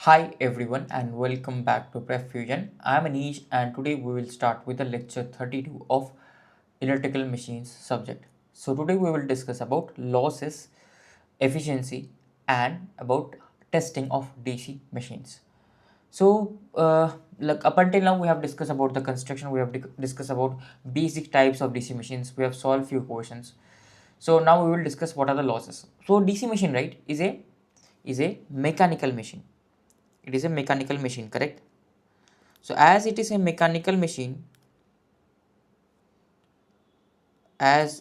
Hi everyone and welcome back to PrepFusion. I am Anish and today we will start with the lecture 32 of electrical machines subject. So today we will discuss about losses, efficiency and about testing of DC machines. So like up until now we have discussed about the construction, we have discussed about basic types of DC machines, we have solved few questions. So now we will discuss what are the losses. So DC machine, right, is a mechanical machine. It is a mechanical machine, correct? So as it is a mechanical machine, that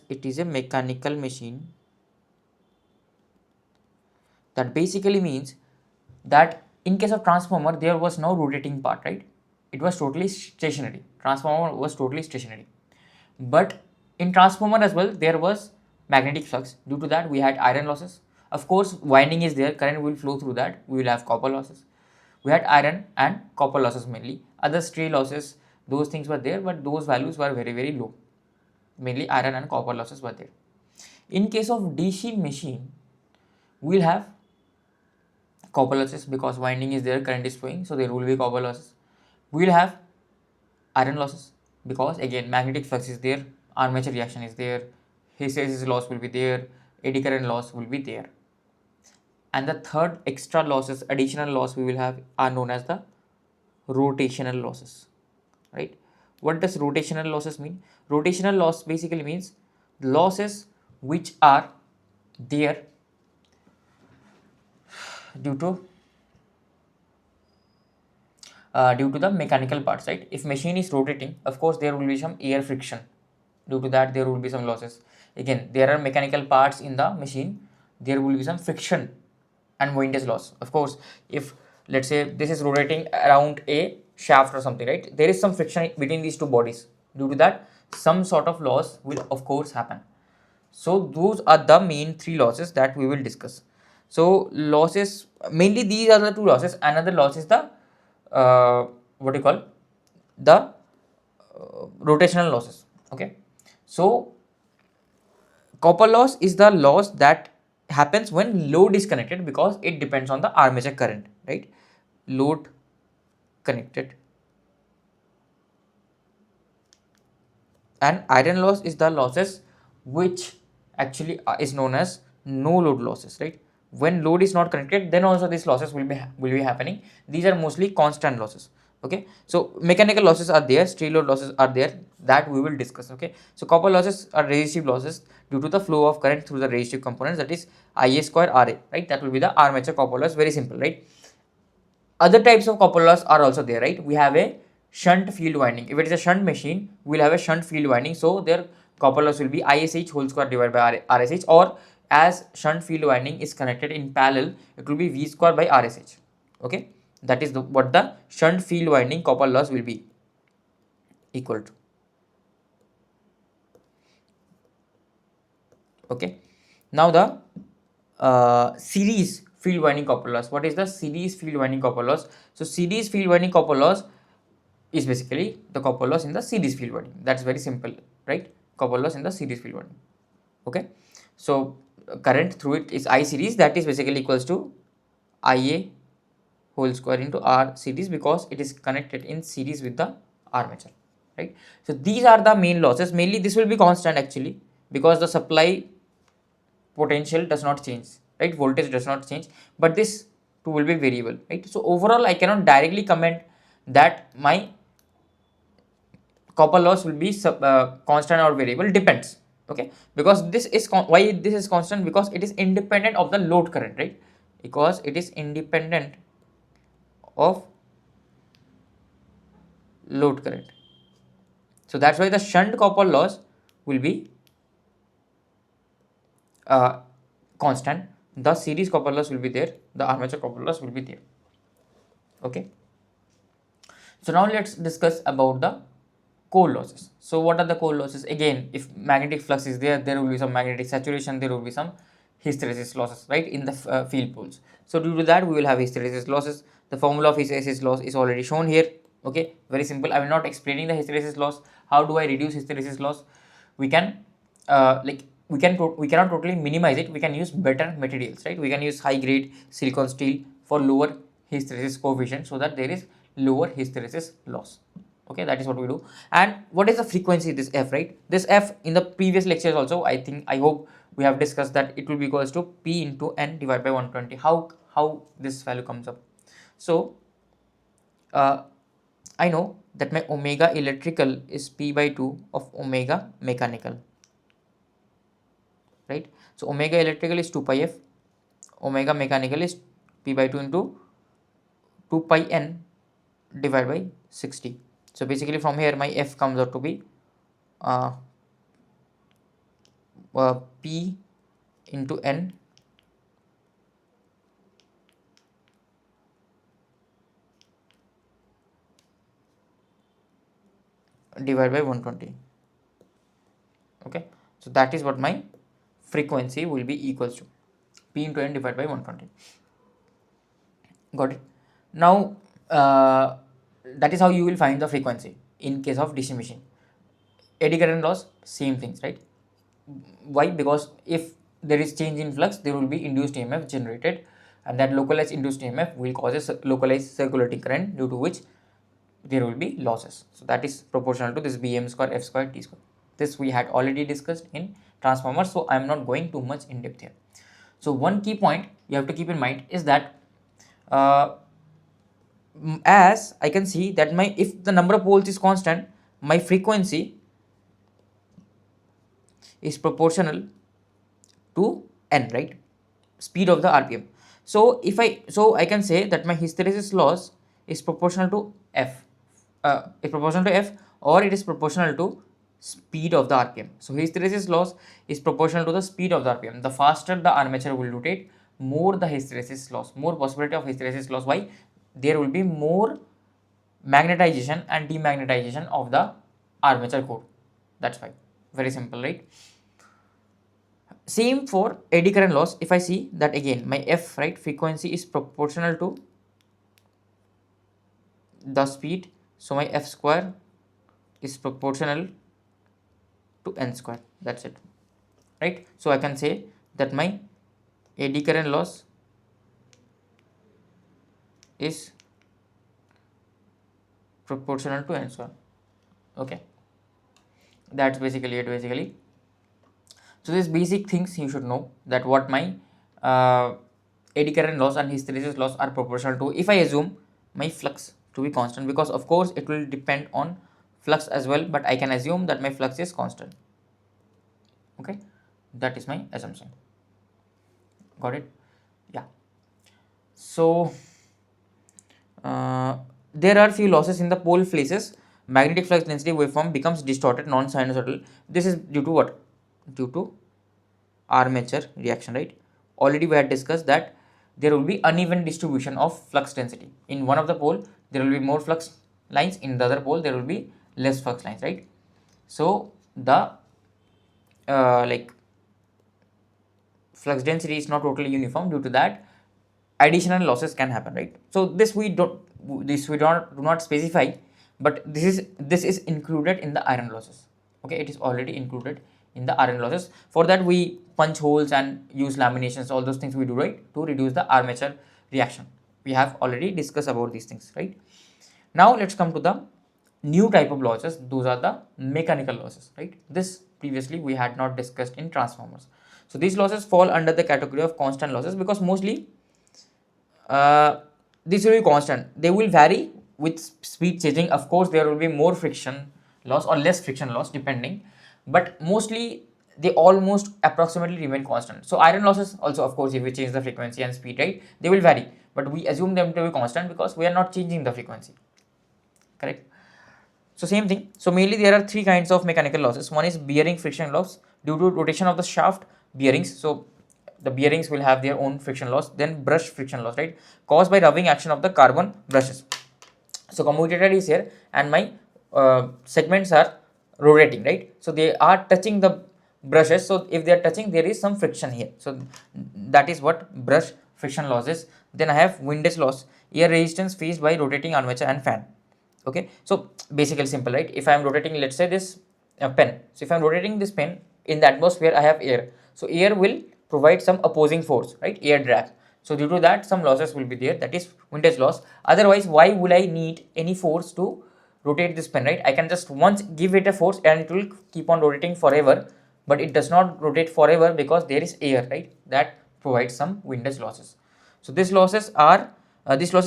basically means that in case of transformer there was no rotating part, right? It was totally stationary. Transformer was totally stationary. But in transformer as well there was magnetic flux. Due to that we had iron losses. Of course winding is there, current will flow through that, we will have copper losses. We had iron and copper losses mainly. Other stray losses, those things were there, but those values were very low. Mainly iron and copper losses were there. In case of DC machine, we will have copper losses because winding is there, current is flowing, so there will be copper losses. We will have iron losses because again magnetic flux is there, armature reaction is there, hysteresis loss will be there, eddy current loss will be there. And the third extra losses, additional loss we will have are known as the rotational losses, right? What does rotational losses mean? Rotational loss basically means losses which are there due to the mechanical parts, right? If machine is rotating, of course there will be some air friction. Due to that there will be some losses. Again, there are mechanical parts in the machine, there will be some friction and windage loss. Of course, if let's say this is rotating around a shaft or something, right, there is some friction between these two bodies. Due to that some sort of loss will of course happen. So those are the main three losses that we will discuss. So losses, mainly these are the two losses. Another loss is the what do you call, the rotational losses. Okay, so copper loss is the loss that happens when load is connected because it depends on the armature current, right? Load connected. And iron loss is the losses which actually is known as no load losses, right? When load is not connected, then also these losses will be happening. These are mostly constant losses. Okay, so mechanical losses are there, stray load losses are there, that we will discuss. Okay, so copper losses are resistive losses due to the flow of current through the resistive components, that is Ia square Ra, right? That will be the armature copper loss. Very simple, right? Other types of copper loss are also there, right? We have a shunt field winding. If it is a shunt machine, we'll have a shunt field winding, so their copper loss will be ISH whole square divided by RSH, or as shunt field winding is connected in parallel, it will be V square by RSH. Okay, that is what the shunt field winding copper loss will be equal to. Okay, now the series field winding copper loss. What is the series field winding copper loss? So series field winding copper loss is basically the copper loss in the series field winding. That's very simple, right? Copper loss in the series field winding. Okay, so current through it is I series, that is basically equals to Ia whole square into R series because it is connected in series with the armature, right? So these are the main losses. Mainly this will be constant actually because the supply potential does not change, right? Voltage does not change, but this too will be variable, right? So overall I cannot directly comment that my copper loss will be constant or variable, depends. Okay, because this is why this is constant, because it is independent of the load current, right? Because it is independent of load current, so that's why the shunt copper loss will be constant, the series copper loss will be there, the armature copper loss will be there. Okay, so now let's discuss about the core losses. So what are the core losses? Again, if magnetic flux is there, there will be some magnetic saturation, there will be some hysteresis losses, right, in the field poles. So due to that we will have hysteresis losses. The formula of hysteresis loss is already shown here. Okay, very simple. I will not explaining the hysteresis loss. How do I reduce hysteresis loss? We can we cannot totally minimize it. We can use better materials, right? We can use high grade silicon steel for lower hysteresis coefficient so that there is lower hysteresis loss. Okay, that is what we do. And what is the frequency, this f, right? This f in the previous lectures also, I hope we have discussed that it will be equals to p into n divided by 120. How this value comes up? So I know that my omega electrical is p by 2 of omega mechanical, right? So omega electrical is 2 pi f, omega mechanical is p by 2 into 2 pi n divided by 60. So basically from here my f comes out to be uh, p into n divided by 120. Okay, so that is what my frequency will be equals to, p into n divided by 120. Got it? Now that is how you will find the frequency in case of DC machine. Eddy current loss, same things, right? Why? Because if there is change in flux, there will be induced EMF generated, and that localized induced EMF will cause a localized circulating current, due to which there will be losses. So that is proportional to this Bm square F square T square. This we had already discussed in transformers, so I am not going too much in depth here. So one key point you have to keep in mind is that as I can see that if the number of poles is constant, my frequency is proportional to n, right? Speed of the RPM. So I can say that my hysteresis loss is proportional to f, or it is proportional to speed of the RPM. So hysteresis loss is proportional to the speed of the RPM. The faster the armature will rotate, more the hysteresis loss, more possibility of hysteresis loss. Why? There will be more magnetization and demagnetization of the armature core. That's why. Very simple, right? Same for eddy current loss. If I see that again, my f, right, frequency is proportional to the speed, so my f square is proportional to n square. That's it, right? So I can say that my eddy current loss is proportional to n square. Okay, that's basically it. So these basic things you should know, that what my eddy current loss and hysteresis loss are proportional to, if I assume my flux to be constant, because of course it will depend on flux as well, but I can assume that my flux is constant. Okay, that is my assumption. Got it? Yeah. So there are few losses in the pole faces. Magnetic flux density waveform becomes distorted, non-sinusoidal. This is due to what? Due to armature reaction, right? Already we had discussed that there will be uneven distribution of flux density. In one of the pole there will be more flux lines, in the other pole there will be less flux lines, right? So the flux density is not totally uniform. Due to that, additional losses can happen, right? So do not specify, but this is included in the iron losses. Okay, it is already included in the iron losses. For that we punch holes and use laminations, all those things we do, right, to reduce the armature reaction. We have already discussed about these things, right? Now let's come to the new type of losses. Those are the mechanical losses, right? This previously we had not discussed in transformers. So these losses fall under the category of constant losses, because mostly this will be constant. They will vary with speed changing. Of course there will be more friction loss or less friction loss depending, but mostly they almost approximately remain constant. So iron losses also, of course, if we change the frequency and speed, right, they will vary, but we assume them to be constant because we are not changing the frequency, correct? So same thing. So mainly there are three kinds of mechanical losses. One is bearing friction loss due to rotation of the shaft bearings. So the bearings will have their own friction loss. Then brush friction loss, right, caused by rubbing action of the carbon brushes. So commutator is here and my segments are rotating, right? So they are touching the brushes. So if they are touching, there is some friction here. So that is what brush friction loss is. Then I have windage loss, air resistance faced by rotating armature and fan. Okay, so basically simple, right? If I am rotating, let's say this pen. So if I am rotating this pen in the atmosphere, I have air. So air will provide some opposing force, right? Air drag. So due to that, some losses will be there, that is windage loss. Otherwise, why will I need any force to rotate this pen, right? I can just once give it a force and it will keep on rotating forever, but it does not rotate forever because there is air, right? That provides some windage losses. So these losses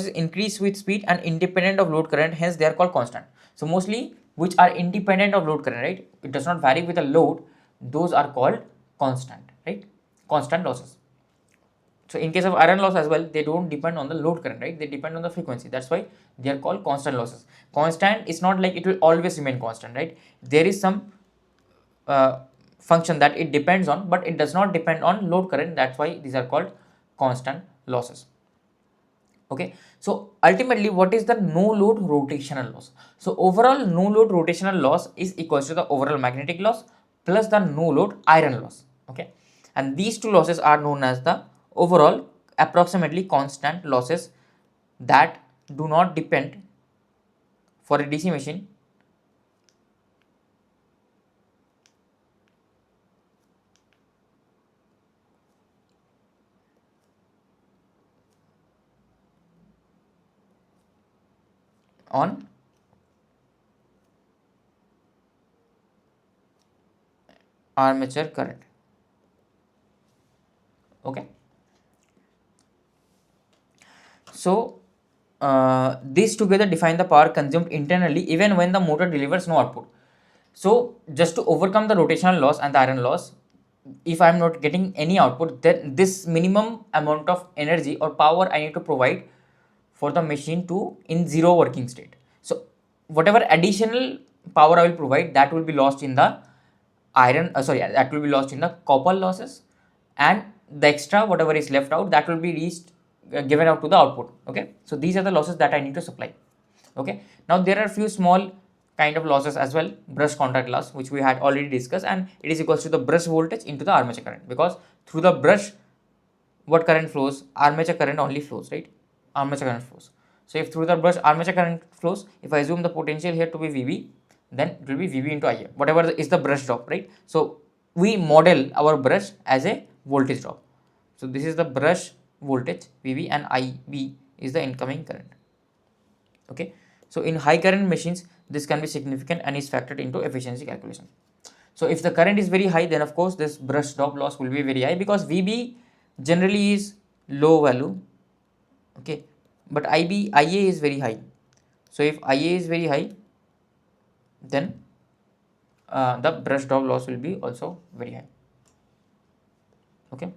increase with speed and independent of load current, hence they are called constant. So mostly which are independent of load current, right? It does not vary with the load, those are called constant, right? Constant losses. So in case of iron loss as well, they don't depend on the load current, right? They depend on the frequency. That's why they are called constant losses. Constant is not like it will always remain constant, right? There is some function that it depends on, but it does not depend on load current. That's why these are called constant losses. Okay, so ultimately what is the no load rotational loss? So overall no load rotational loss is equals to the overall magnetic loss plus the no load iron loss. Okay, and these two losses are known as the overall approximately constant losses that do not depend for a DC machine on armature current. Okay, so these together define the power consumed internally even when the motor delivers no output. So just to overcome the rotational loss and the iron loss, if I am not getting any output, then this minimum amount of energy or power I need to provide for the machine to in zero working state. So whatever additional power I will provide, that will be lost in the that will be lost in the copper losses, and the extra whatever is left out, that will be reached given out to the output. Okay, so these are the losses that I need to supply. Okay, now there are a few small kind of losses as well. Brush contact loss, which we had already discussed, and it is equals to the brush voltage into the armature current, because through the brush what current flows? Armature current only flows, right? Armature current flows. So if through the brush armature current flows, if I assume the potential here to be VB, then it will be VB into IA, whatever is the brush drop, right? So we model our brush as a voltage drop. So this is the brush voltage VB, and IB is the incoming current. Okay, so in high current machines this can be significant and is factored into efficiency calculation. So if the current is very high, then of course this brush drop loss will be very high, because VB generally is low value. Okay, but IA is very high. So if IA is very high, then the brush drop loss will be also very high. Okay,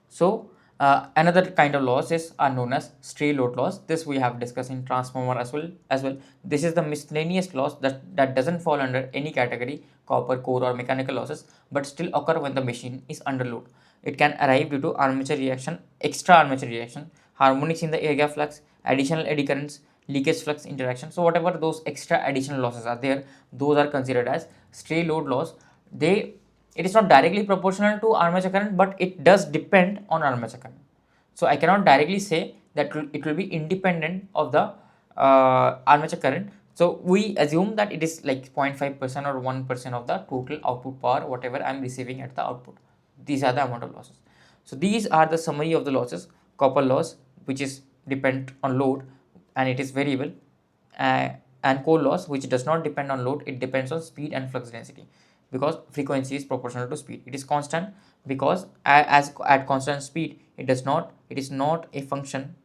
so another kind of losses are known as stray load loss. This we have discussed in transformer as well. This is the miscellaneous loss that doesn't fall under any category, copper, core or mechanical losses, but still occur when the machine is under load. It can arise due to armature reaction, extra armature reaction, harmonics in the air gap flux, additional eddy currents, leakage flux interaction. So whatever those extra additional losses are there, those are considered as stray load loss. It is not directly proportional to armature current, but it does depend on armature current. So I cannot directly say that it will be independent of the armature current. So we assume that it is like 0.5% or 1% of the total output power whatever I am receiving at the output. These are the amount of losses. So these are the summary of the losses. Copper loss, which is depend on load and it is variable, and core loss, which does not depend on load, it depends on speed and flux density, because frequency is proportional to speed. It is constant because as at constant speed it is not a function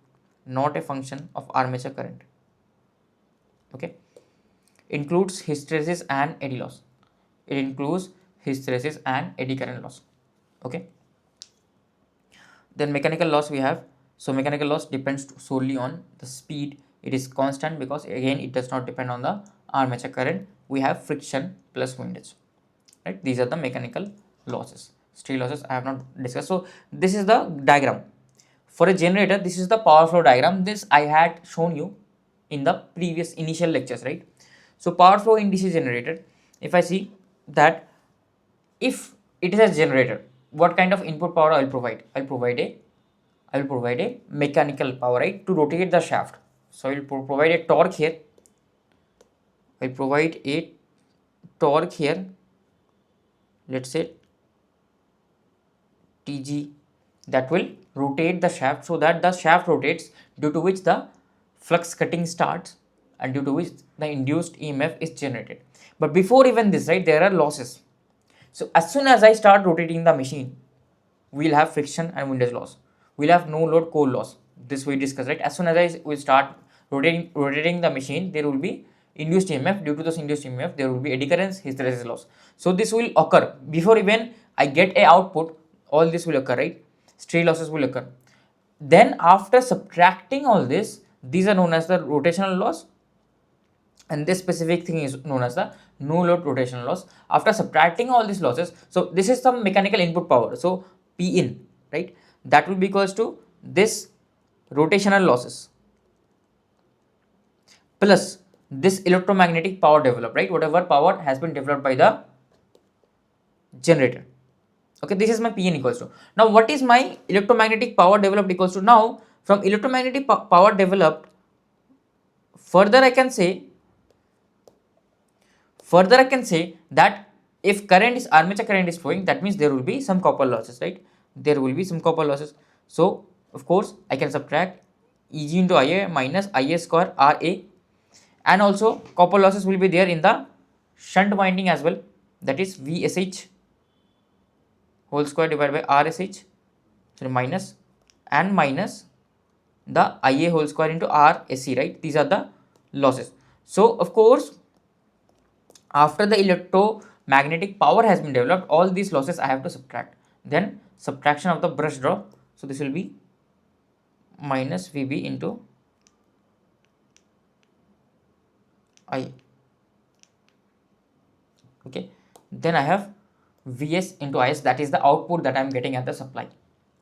of armature current. Okay, includes hysteresis and eddy loss. It includes hysteresis and eddy current loss. Okay, then mechanical loss we have. So mechanical loss depends solely on the speed. It is constant because again it does not depend on the armature current. We have friction plus windage, right? These are the mechanical losses. Stray losses I have not discussed. So this is the diagram for a generator. This is the power flow diagram. This I had shown you in the previous initial lectures, right? So power flow in DC generator, if I see that if it is a generator, what kind of input power I will provide? I will provide a mechanical power, right, to rotate the shaft. So I will provide a torque here. I will provide a torque here. Let's say TG. that will rotate the shaft so that the shaft rotates, due to which the flux cutting starts and due to which the induced EMF is generated. But before even this, right, there are losses. So as soon as I start rotating the machine, we'll have friction and windage loss. We'll have no load core loss. This we discussed, right? As soon as I will start rotating the machine, there will be induced EMF. Due to this induced EMF, there will be eddy currents, hysteresis loss. So this will occur before even I get a output. All this will occur, right? Stray losses will occur. Then after subtracting all this, these are known as the rotational loss, and this specific thing is known as the no load rotational loss. After subtracting all these losses, so this is some mechanical input power, so P in, right, that will be equals to this rotational losses plus this electromagnetic power developed, right, whatever power has been developed by the generator. Okay, this is my Pn equals to. Now what is my electromagnetic power developed equals to? Now from electromagnetic power developed, further I can say that if current is armature current is flowing, that means there will be some copper losses, right? There will be some copper losses. So of course I can subtract Eg into Ia minus Ia square Ra, and also copper losses will be there in the shunt winding as well, that is Vsh whole square divided by Rsh, so minus and minus the Ia whole square into Rsc, right? These are the losses. So of course after the electromagnetic power has been developed, all these losses I have to subtract. Then subtraction of the brush drop, so this will be minus Vb into I. Okay, then I have Vs into Is, that is the output that I am getting at the supply,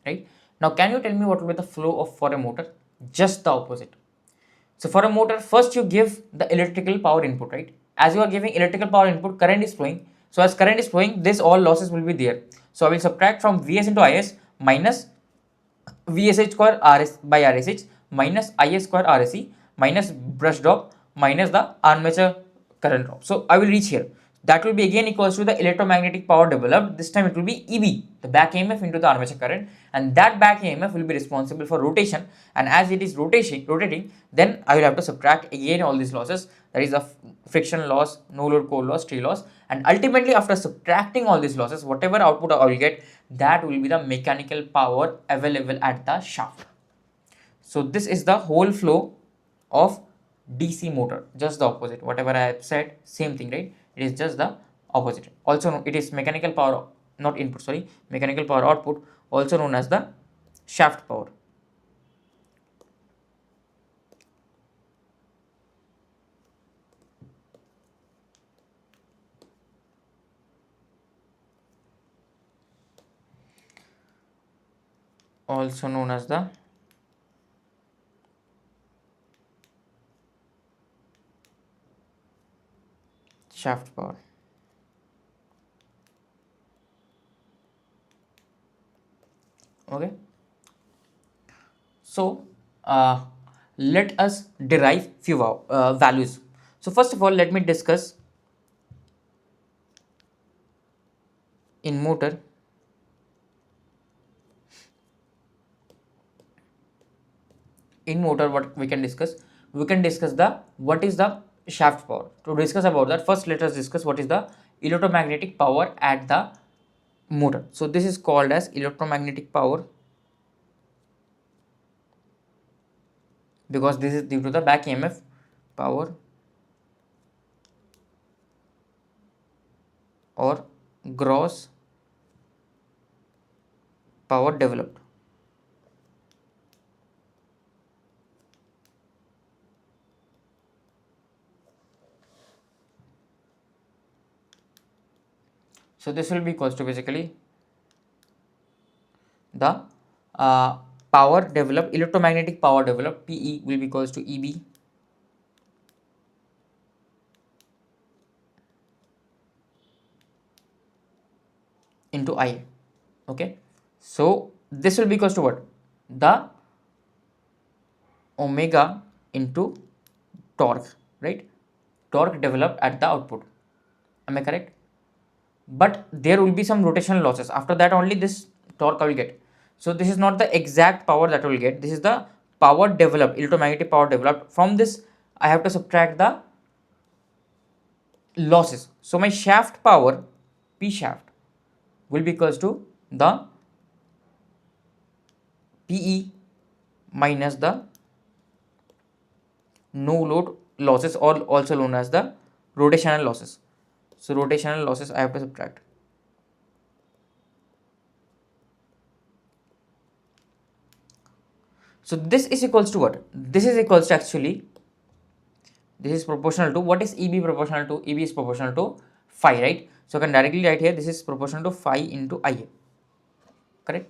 right? Now can you tell me what will be the flow of for a motor? Just the opposite. So for a motor, first you give the electrical power input, right? As you are giving electrical power input, current is flowing. So as current is flowing, this all losses will be there. So I will subtract from Vs into Is minus Vsh square Rs by Rsh minus Is square Rse minus brush drop minus the armature current drop. So I will reach here. That will be again equals to the electromagnetic power developed. This time it will be EB, the back EMF into the armature current, and that back EMF will be responsible for rotation. And as it is rotating, then I will have to subtract again all these losses. That is the friction loss, no load core loss, stray loss, and ultimately after subtracting all these losses, whatever output I will get, that will be the mechanical power available at the shaft. So this is the whole flow of DC motor, just the opposite. Whatever I have said, same thing, right? It is just the opposite. Also, it is mechanical power, not input, sorry, mechanical power output, also known as the shaft power. Also known as the shaft power. Okay, so let us derive few values. So first of all, let me discuss in motor what we can discuss the what is the shaft power. To discuss about that, first let us discuss what is the electromagnetic power at the motor. So this is called as electromagnetic power because this is due to the back EMF power or gross power developed. So this will be equals to basically the power developed, electromagnetic power developed, PE will be equals to EB into I. Okay, so this will be equals to what? The omega into torque, right? Torque developed at the output. Am I correct? But there will be some rotational losses. After that only this torque I will get. So this is not the exact power that we will get. This is the power developed, electromagnetic power developed. From this, I have to subtract the losses. So my shaft power, P shaft, will be equals to the PE minus the no load losses, or also known as the rotational losses. So rotational losses I have to subtract. So this is equals to what? This is equals to actually, this is proportional to, what is EB proportional to? EB is proportional to phi, right? So I can directly write here, this is proportional to phi into IA, correct?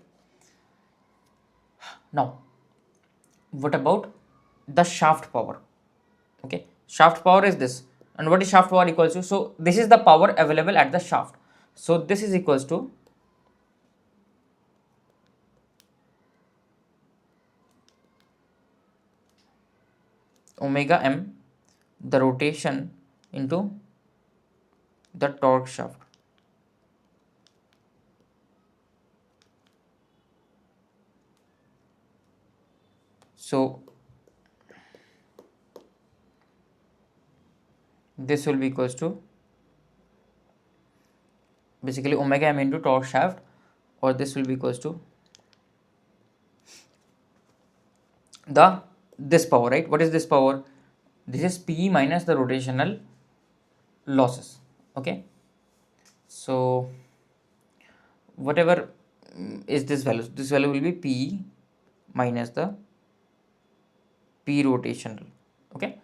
Now, what about the shaft power? Okay, shaft power is this, and what is shaft power equals to? So this is the power available at the shaft. So this is equals to omega m, the rotation into the torque shaft. So this will be equals to basically omega m into torque shaft, or this will be equals to the this power, right? What is this power? This is P minus the rotational losses. Okay, so whatever is this value will be P minus the P rotational. Okay,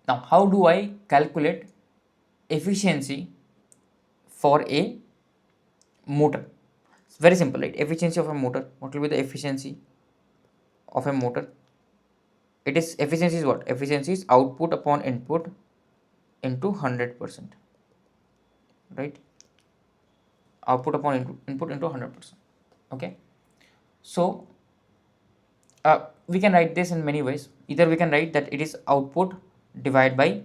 now how do I calculate efficiency for a motor? It's very simple, right? Efficiency of a motor, what will be the efficiency of a motor? It is, efficiency is what? Efficiency is output upon input into 100%, right? Output upon input into 100%. Okay, so we can write this in many ways. Either we can write that it is output divided by,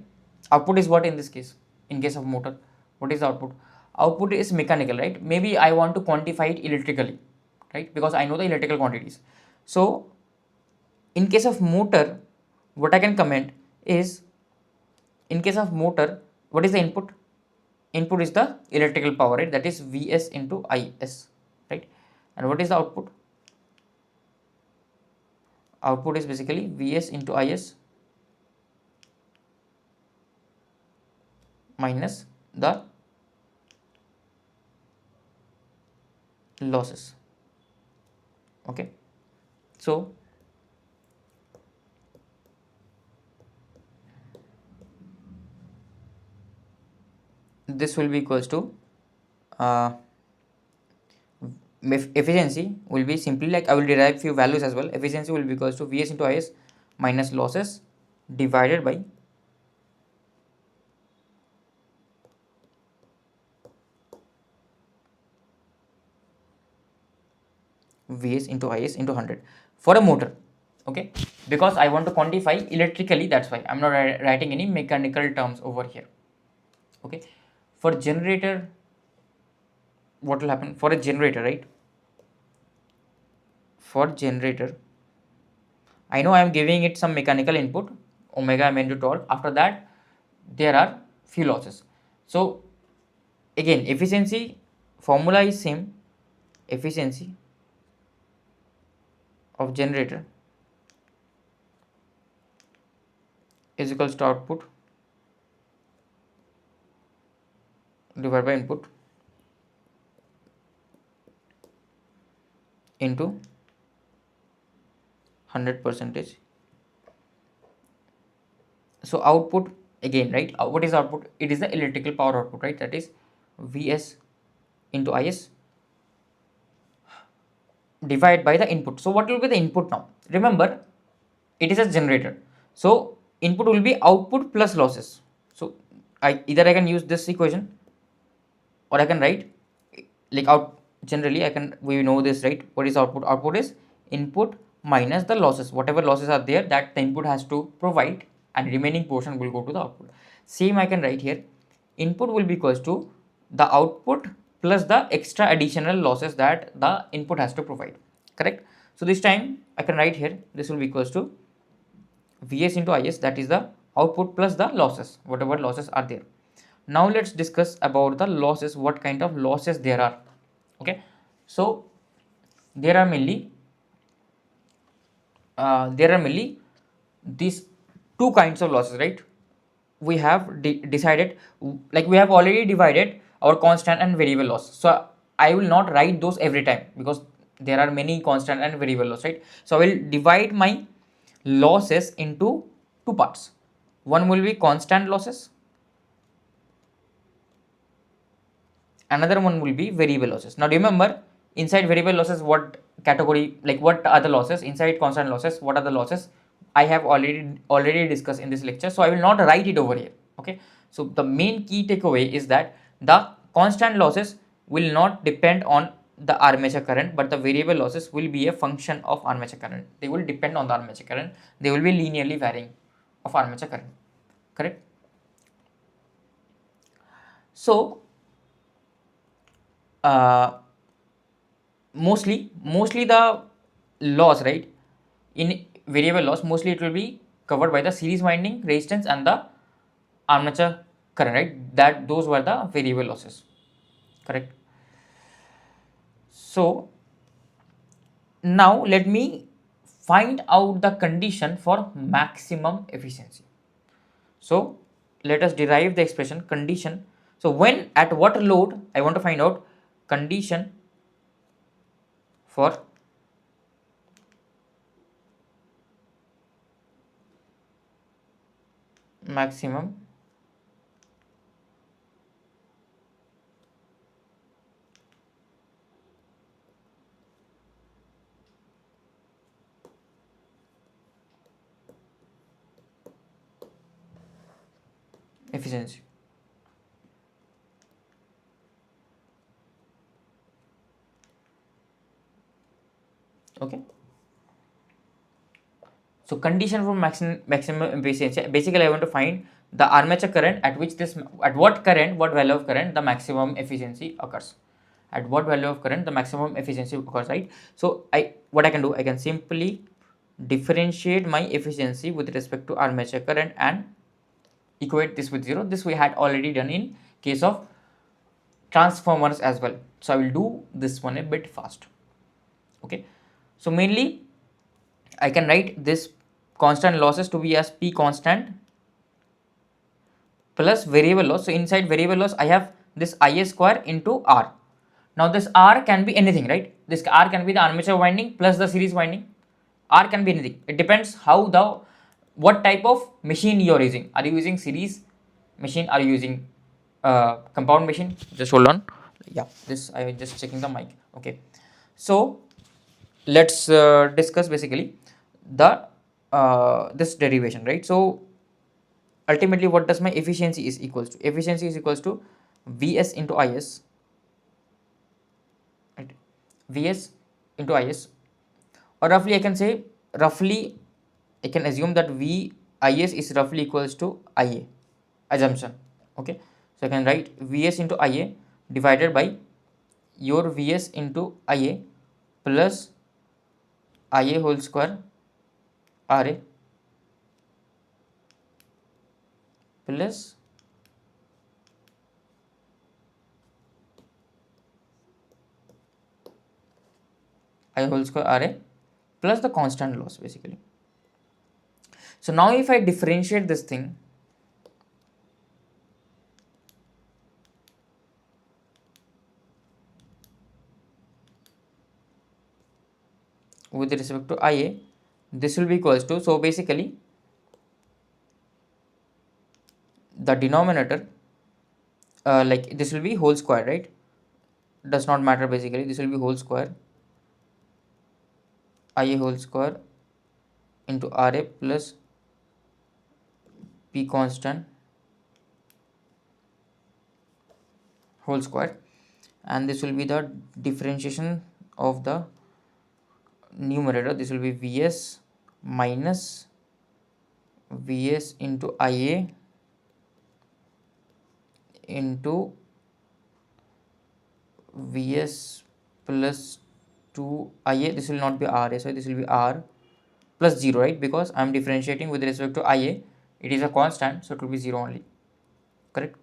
output is what in this case? In case of motor, what is output? Output is mechanical, right? Maybe I want to quantify it electrically, right? Because I know the electrical quantities. So in case of motor, what I can comment is, in case of motor, what is the input? Input is the electrical power, right? That is Vs into Is, right? And what is the output? Output is basically Vs into Is minus the losses. Okay, so this will be equals to efficiency will be simply like, I will derive few values as well. Efficiency will be equals to Vs into Is minus losses divided by Vs into Is into 100 for a motor. Okay, because I want to quantify electrically, that's why I'm not writing any mechanical terms over here. Okay, for generator, what will happen? For a generator, right? For generator, I know I am giving it some mechanical input, omega m into torque. After that, there are few losses. So again, efficiency formula is same. Efficiency of generator is equals to output divided by input into 100%. So output again, right? What is output? It is the electrical power output, right? That is Vs into Is divided by the input. So what will be the input now? Remember, it is a generator. So input will be output plus losses. So either I can use this equation, or I can write like out, generally I can, we know this, right? What is output? Output is input minus the losses. Whatever losses are there, that the input has to provide, and remaining portion will go to the output. Same I can write here. Input will be equals to the output plus the extra additional losses that the input has to provide, correct? So this time I can write here, this will be equals to Vs into Is, that is the output plus the losses, whatever losses are there. Now let's discuss about the losses, what kind of losses there are. Okay, so there are mainly these two kinds of losses, right? We have decided, like we have already divided our constant and variable loss. So I will not write those every time because there are many constant and variable loss, right? So I will divide my losses into two parts. One will be constant losses, another one will be variable losses. Now remember, inside variable losses, what category, like what are the losses? Inside constant losses, what are the losses? I have already discussed in this lecture, so I will not write it over here. Okay, so the main key takeaway is that the constant losses will not depend on the armature current, but the variable losses will be a function of armature current. They will depend on the armature current. They will be linearly varying of armature current, correct? So uh, mostly the loss, right, in variable loss, mostly it will be covered by the series winding resistance and the armature current, right? That those were the variable losses, correct? So now let me find out the condition for maximum efficiency. So let us derive the expression condition. So when, at what load, I want to find out condition for maximum efficiency. Okay, so condition for maximum efficiency, basically I want to find the armature current at which this, at what current, what value of current the maximum efficiency occurs, at what value of current the maximum efficiency occurs, right? So what I can do, I can simply differentiate my efficiency with respect to armature current and equate this with 0. This we had already done in case of transformers as well, so I will do this one a bit fast. Okay, so mainly I can write this constant losses to be as P constant plus variable loss. So inside variable loss I have this Ia square into R. Now this R can be anything, right? This R can be the armature winding plus the series winding. R can be anything. It depends how the, what type of machine you are using. Are you using series machine? Are you using compound machine? Just hold on. Yeah, this I was just checking the mic. Okay, so let's discuss basically the this derivation, right? So ultimately what does my efficiency is equals to, efficiency is equals to Vs into Is, right? Vs into Is, or roughly I can say, roughly I can assume that Is is roughly equals to Ia, assumption. Okay, so I can write Vs into Ia divided by your Vs into Ia plus Ia whole square Ra plus I whole square Ra plus the constant loss basically. So now if I differentiate this thing, with respect to Ia, this will be equals to, so basically the denominator, like this will be whole square, right? Does not matter, basically this will be whole square Ia whole square into Ra plus P constant whole square, and this will be the differentiation of the numerator. This will be Vs minus Vs into Ia into Vs plus 2 Ia, this will not be Ra, so this will be R plus 0, right? Because I am differentiating with respect to Ia, it is a constant, so it will be 0 only, correct?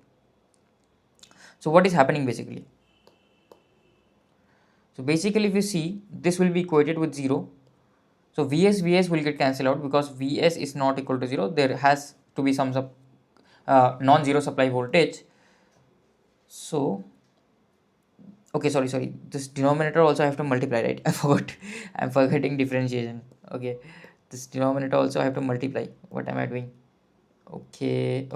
So what is happening basically? So basically if you see, this will be equated with 0. So Vs will get cancelled out because Vs is not equal to 0. There has to be some non-zero supply voltage. So okay, sorry, this denominator also I have to multiply, right? I forgot. I'm forgetting differentiation. Okay, this denominator also I have to multiply. What am I doing? Okay.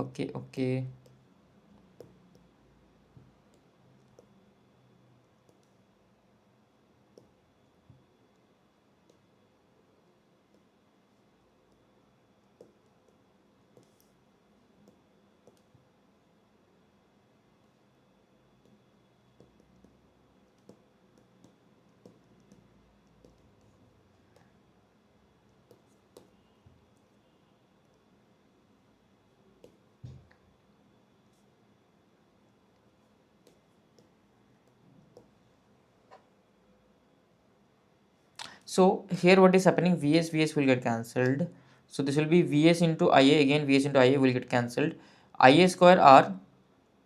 So here what is happening, Vs will get cancelled. So this will be Vs into Ia, again Vs into Ia will get cancelled. Ia square R,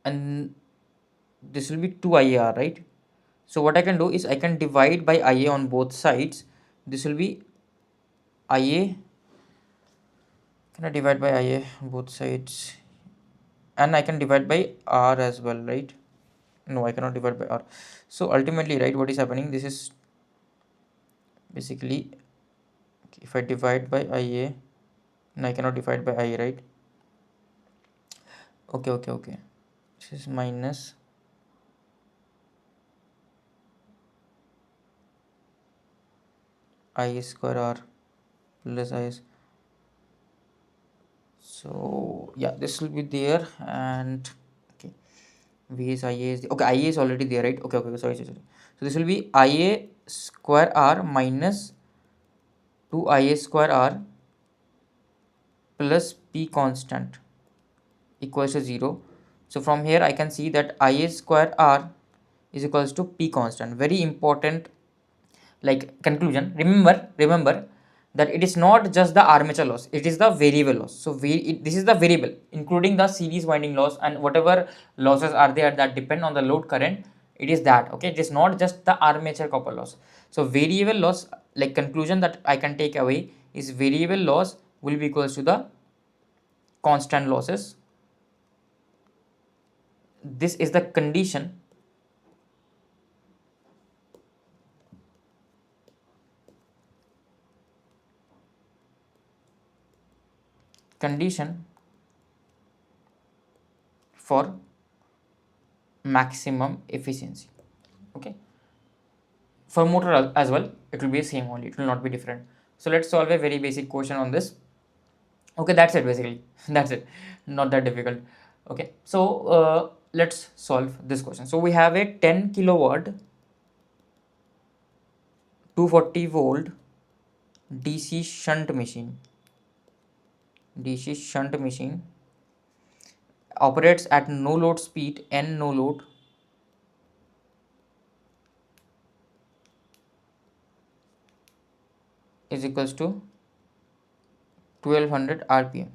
and this will be 2 IAR, right? So what I can do is I can divide by Ia on both sides. This will be Ia, can I divide by Ia on both sides? And I can divide by R as well, right? No, I cannot divide by R. So ultimately, right, what is happening, this is basically, if I divide by Ia, and I cannot divide by I, right? Okay. This is minus I square R plus I. So yeah, this will be there, and okay, V is Ia is okay, Ia is already there, right? Okay, sorry. So this will be Ia square R minus 2 Ia square R plus P constant equals to 0. So from here I can see that Ia square R is equals to P constant. Very important, like, conclusion. Remember that it is not just the armature loss, it is the variable loss. So this is the variable including the series winding loss and whatever losses are there that depend on the load current. It is that, okay, it is not just the armature copper loss. So variable loss, like, conclusion that I can take away is variable loss will be equals to the constant losses. This is the condition for maximum efficiency. Okay, for motor as well it will be same only, it will not be different. So let's solve a very basic question on this. Okay, that's it basically. That's it, not that difficult. Okay, so let's solve this question. So we have a 10 kilowatt 240 volt dc shunt machine operates at no load speed n no load is equals to 1200 rpm.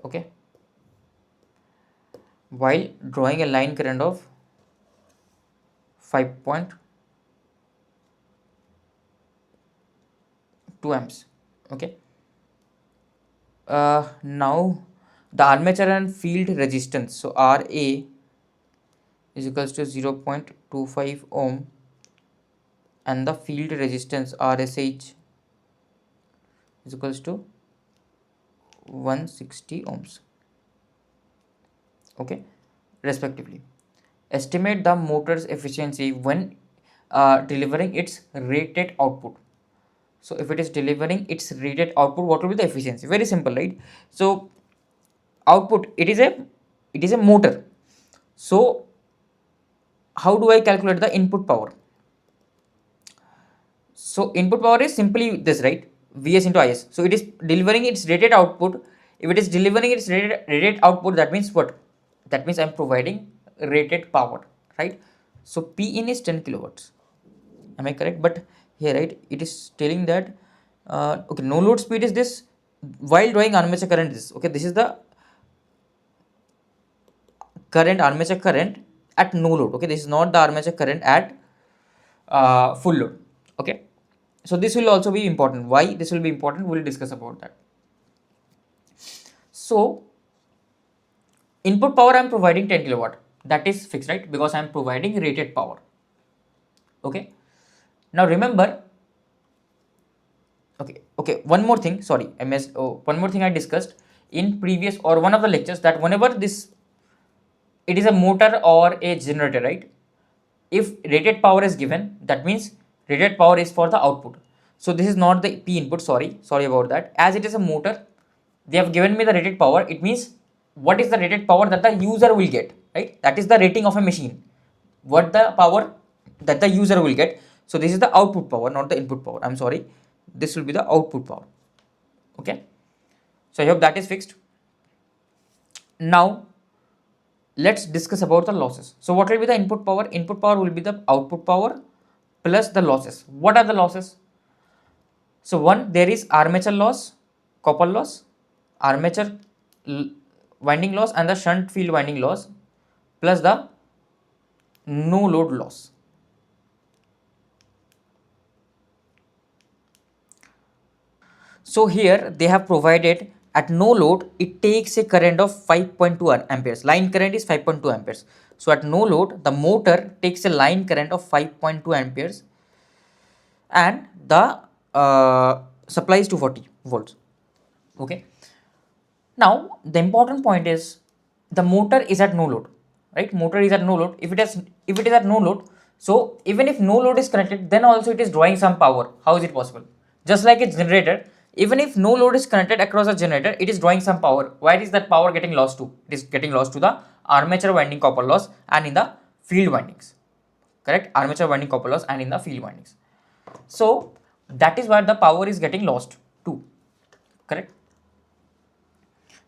Okay, while drawing a line current of 5.2 amps. Okay, now the armature and field resistance, so Ra is equals to 0.25 ohm and the field resistance RSH is equals to 160 ohms. Okay, respectively. Estimate the motor's efficiency when delivering its rated output. So if it is delivering its rated output, what will be the efficiency? Very simple, right? So output, it is a motor. So how do I calculate the input power? So input power is simply this, right? Vs into Is. So it is delivering its rated output. If it is delivering its rated output, that means what? That means I'm providing rated power, right? So P in is 10 kilowatts. Am I correct? But here, right, it is telling that okay, no load speed is this while drawing armature current is okay. This is the current, armature current at no load. Okay, this is not the armature current at full load. Okay, so this will also be important. Why this will be important? We'll discuss about that. So input power I am providing 10 kilowatt. That is fixed, right? Because I am providing rated power. Okay. Now remember. Okay. One more thing. Sorry, I missed. Oh, one more thing I discussed in previous or one of the lectures, that whenever this, it is a motor or a generator, right? If rated power is given, that means rated power is for the output. So this is not the P input. Sorry about that. As it is a motor, they have given me the rated power. It means what is the rated power that the user will get, right? That is the rating of a machine. What the power that the user will get. So this is the output power, not the input power. I'm sorry. This will be the output power. Okay. So I hope that is fixed. Now let's discuss about the losses. So what will be the input power? Input power will be the output power plus the losses. What are the losses? So one, there is armature loss, copper loss, armature winding loss, and the shunt field winding loss, plus the no load loss. So here they have provided at no load it takes a current of 5.2 amperes. Line current is 5.2 amperes. So at no load the motor takes a line current of 5.2 amperes and the supply is 240 volts. Okay. Now the important point is the motor is at no load, right? Motor is at no load. If it is at no load, so even if no load is connected, then also it is drawing some power. How is it possible? Just like a generator, even if no load is connected across a generator, it is drawing some power. Where is that power getting lost to? It is getting lost to the armature winding copper loss and in the field windings. Correct? Armature winding copper loss and in the field windings. So that is where the power is getting lost to. Correct?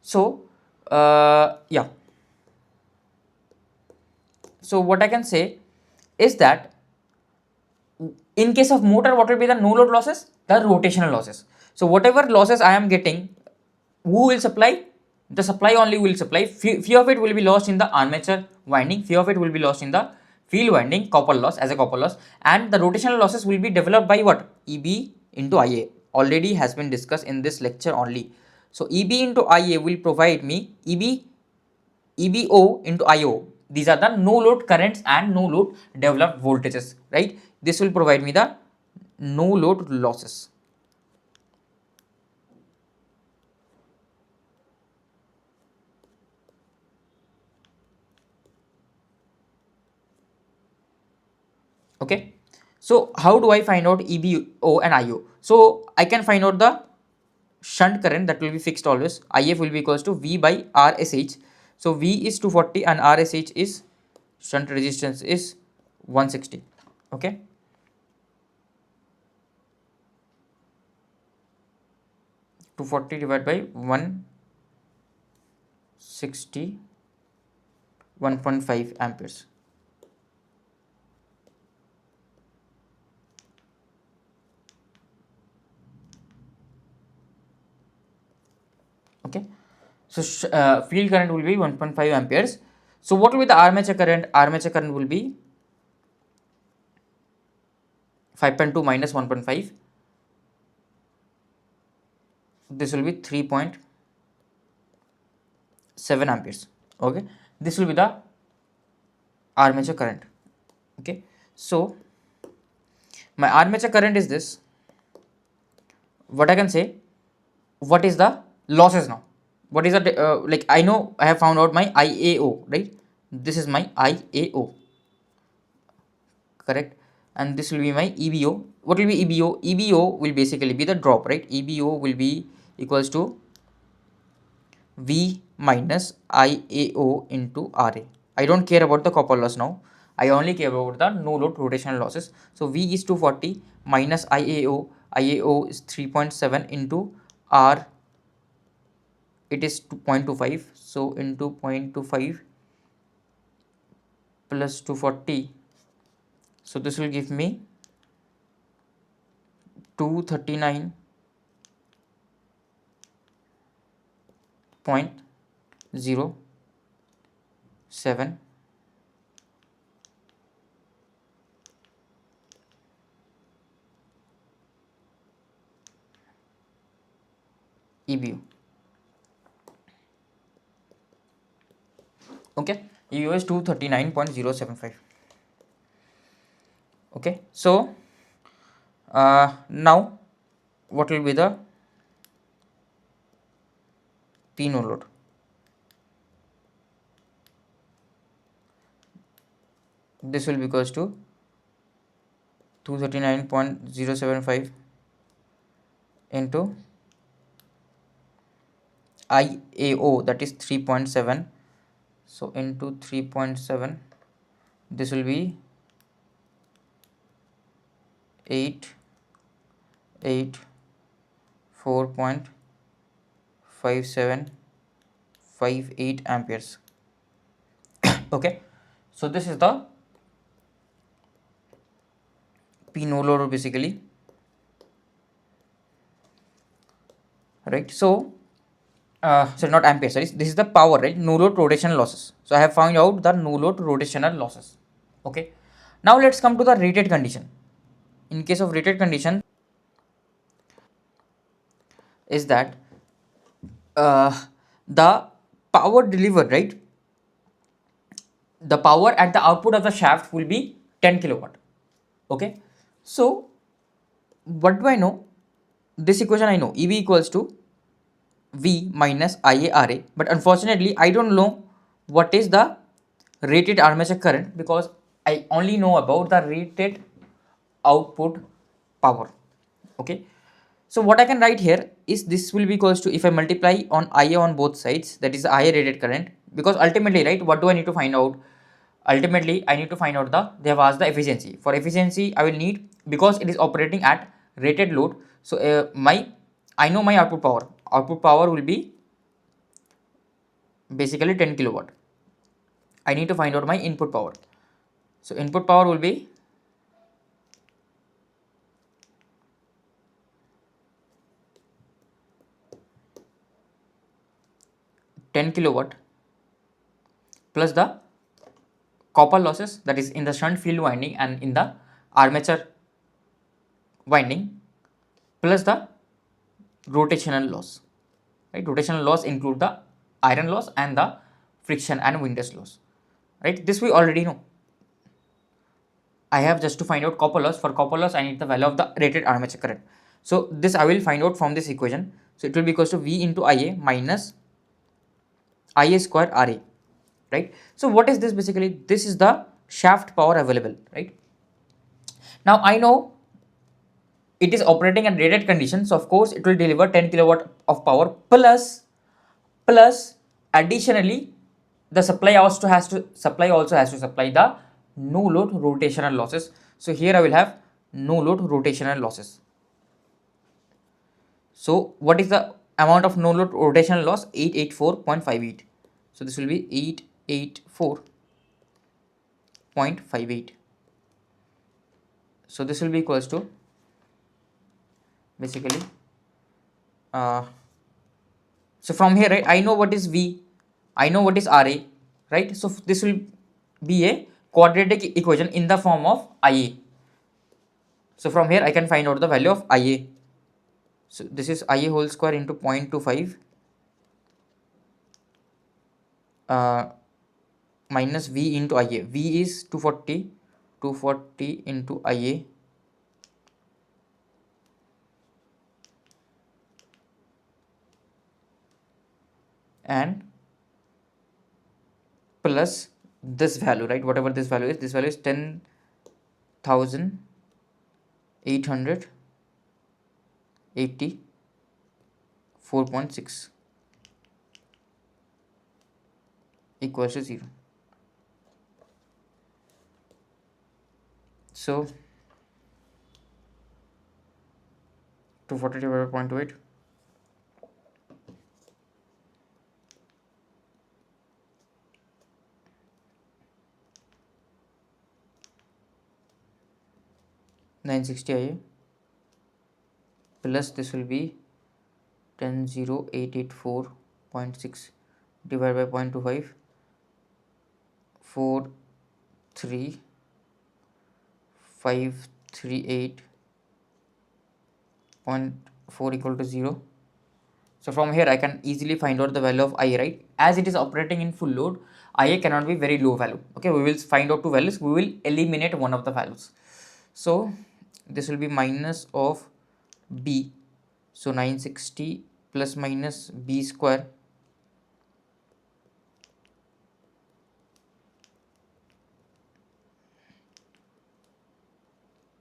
So yeah. So what I can say is that in case of motor, what will be the no load losses? The rotational losses. So whatever losses I am getting, who will supply? The supply only will supply. Few of it will be lost in the armature winding, few of it will be lost in the field winding, copper loss as a copper loss, and the rotational losses will be developed by what? EB into IA. Already has been discussed in this lecture only. So EB into IA will provide me EBO into IO. These are the no load currents and no load developed voltages, right? This will provide me the no load losses. Okay. So how do I find out EBO and IO? So I can find out the shunt current, that will be fixed always. IF will be equals to V by RSH. So V is 240 and RSH is shunt resistance is 160. Okay. Two 40 divided by 160, 1.5 amperes. Okay. So field current will be 1.5 amperes. So what will be the armature current? Armature current will be 5.2 minus 1.5. This will be 3.7 amperes. Okay. This will be the armature current. Okay. So my armature current is this. What I can say, what is the losses now? What is the like I know I have found out my IAO, right? This is my IAO, correct? And this will be my EBO. What will be EBO? EBO will basically be the drop, right? EBO will be equals to V minus IAO into RA. I don't care about the copper loss now. I only care about the no load rotational losses. So V is 240 minus IAO. IAO is 3.7 into R. It is 0.25. So into 0.25 plus 240. So this will give me 239.07 EBU. Okay, EBU is 239.075. Okay, so now what will be the P no load? This will be equals to 239.075 into IAO, that is 3.7. So into 3.7, this will be 884.5758 amperes. Okay, so this is the P no load basically, right? So sorry, not ampere, sorry, this is the power, right? No load rotational losses. So I have found out the no load rotational losses. Okay, now let's come to the rated condition. In case of rated condition is that the power delivered, right, the power at the output of the shaft will be 10 kilowatt. Okay, so what do I know? This equation I know, EV equals to V minus IARA, but unfortunately I don't know what is the rated armature current because I only know about the rated output power. Okay, so what I can write here is this will be equals to, if I multiply on IA on both sides, that is the IA rated current, because ultimately, right, what do I need to find out? Ultimately I need to find out they have asked the efficiency. For efficiency I will need, because it is operating at rated load, so I know my output power will be basically 10 kilowatt. I need to find out my input power. So input power will be 10 kilowatt plus the copper losses, that is in the shunt field winding and in the armature winding, plus the rotational loss, right? Rotational loss include the iron loss and the friction and windage loss, right? This we already know. I have just to find out copper loss. For copper loss I need the value of the rated armature current, so this I will find out from this equation. So it will be equals to V into IA minus IA square RA, right? So what is this basically? This is the shaft power available, right? Now I know it is operating at rated condition, so of course it will deliver 10 kilowatt of power plus additionally the supply also has to supply the no load rotational losses. So here I will have no load rotational losses. So what is the amount of no load rotational loss? 884.58. So this will be 884.58. So this will be equals to basically so from here, right, I know what is V, I know what is RA, right? So this will be a quadratic equation in the form of IA. So from here I can find out the value of IA. So this is IA whole square into 0.25 minus V into IA. V is 240 into IA and plus this value, right, whatever this value is 10,884.6 equals to 0. So 240 divided by 0.28, 960 IA plus this will be 10884.6 divided by 0.25, 43538.4 equal to 0. So from here I can easily find out the value of IA, right? As it is operating in full load, IA cannot be very low value. Okay, we will find out two values. We will eliminate one of the values. So this will be minus of B. So 960 plus minus B square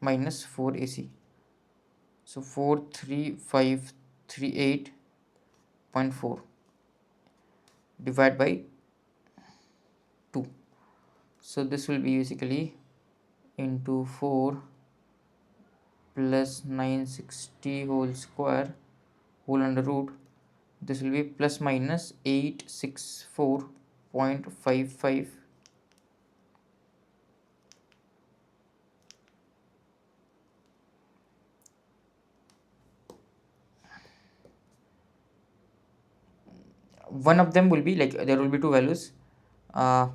minus 4 AC. So 43538.4 divided by 2. So this will be basically into 4 plus 960 whole square whole under root. This will be plus minus 864.55. One of them will be like there will be two values, plus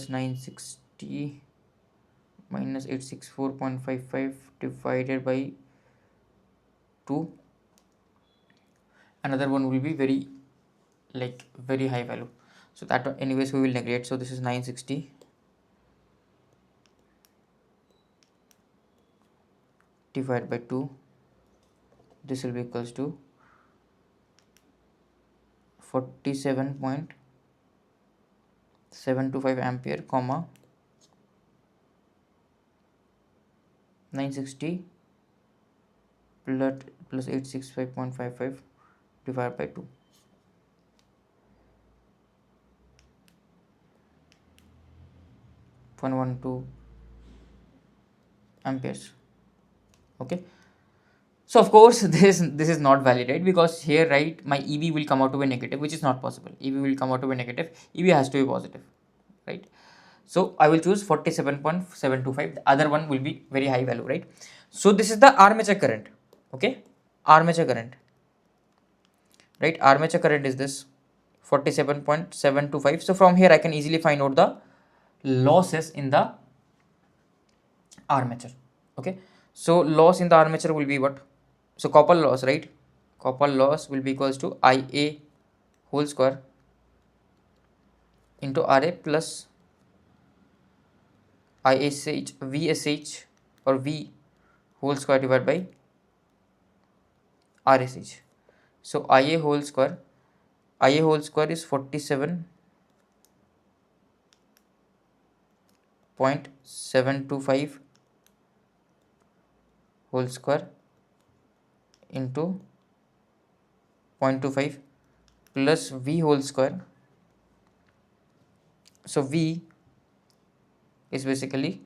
960 minus 864.55 divided by 2. Another one will be very high value, so that anyways we will neglect. So this is 960 divided by 2. This will be equals to 47.725 ampere, comma 960 plus 865.55 divided by 2. .12 amperes. Okay, so of course this is not valid, right? Because here, right, my EB will come out to be negative, which is not possible. EB will come out to be negative, EB has to be positive, right? So I will choose 47.725. the other one will be very high value, right? So this is the armature current. Okay, armature current, right? Armature current is this 47.725. so from here I can easily find out the losses in the armature. Okay, so loss in the armature will be what? So copper loss, right? Copper loss will be equals to IA whole square into RA plus ISH VSH or V whole square divided by RSH. So IA whole square is 47.725 whole square into 0.25 plus V whole square. So V is basically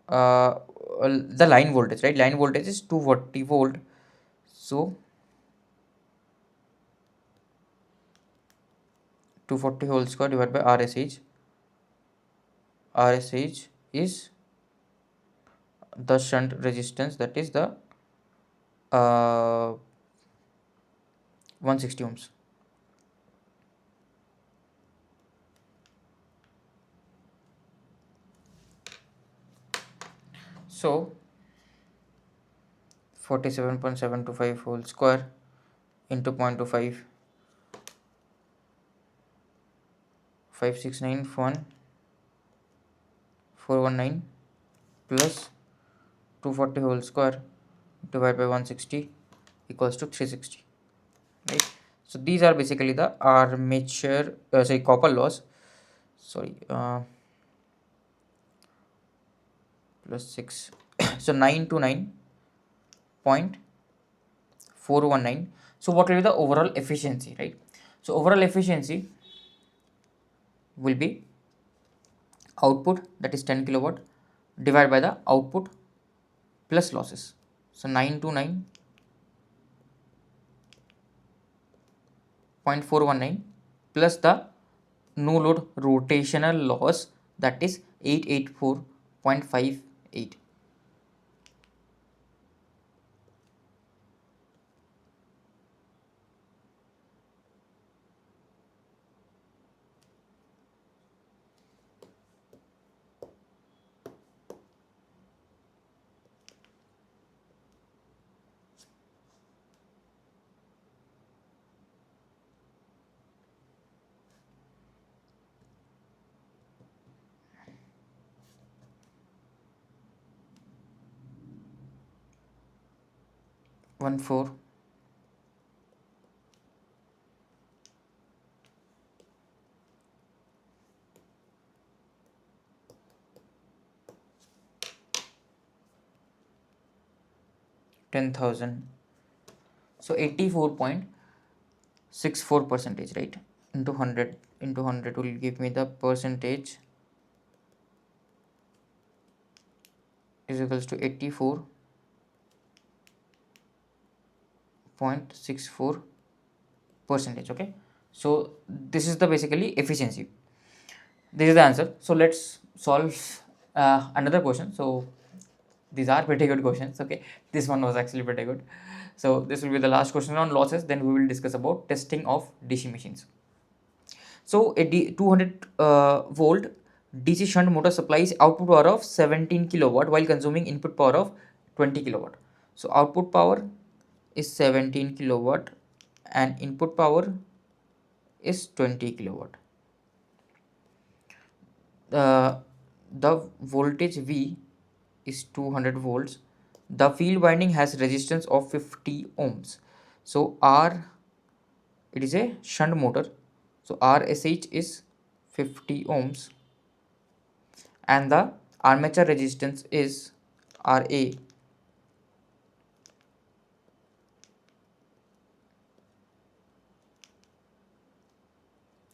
the line voltage, right? Line voltage is 240 volt. So 240 whole square divided by RSH. RSH is the shunt resistance, that is the 160 ohms. So 47.725 whole square into 0.25, 569.419 plus 240 whole square divided by 160 equals to 360, right? So these are basically the armature copper loss, plus 6 so 929.419. so what will be the overall efficiency, right? So overall efficiency will be output, that is 10 kilowatt, divided by the output plus losses. So 929.419 plus the no load rotational loss, that is 884.58. 14 10,000. So 84.64 percentage, right? Into 100 will give me the percentage is equals to 84.64 percentage. Okay, so this is the basically efficiency. This is the answer. So let's solve another question. So these are pretty good questions. Okay, this one was actually pretty good. So this will be the last question on losses. Then we will discuss about testing of DC machines. So a 200 volt DC shunt motor supplies output power of 17 kilowatt while consuming input power of 20 kilowatt. So output power is 17 kilowatt and input power is 20 kilowatt. The voltage V is 200 volts. The field winding has resistance of 50 ohms. So R, it is a shunt motor. So RSH is 50 ohms and the armature resistance is RA is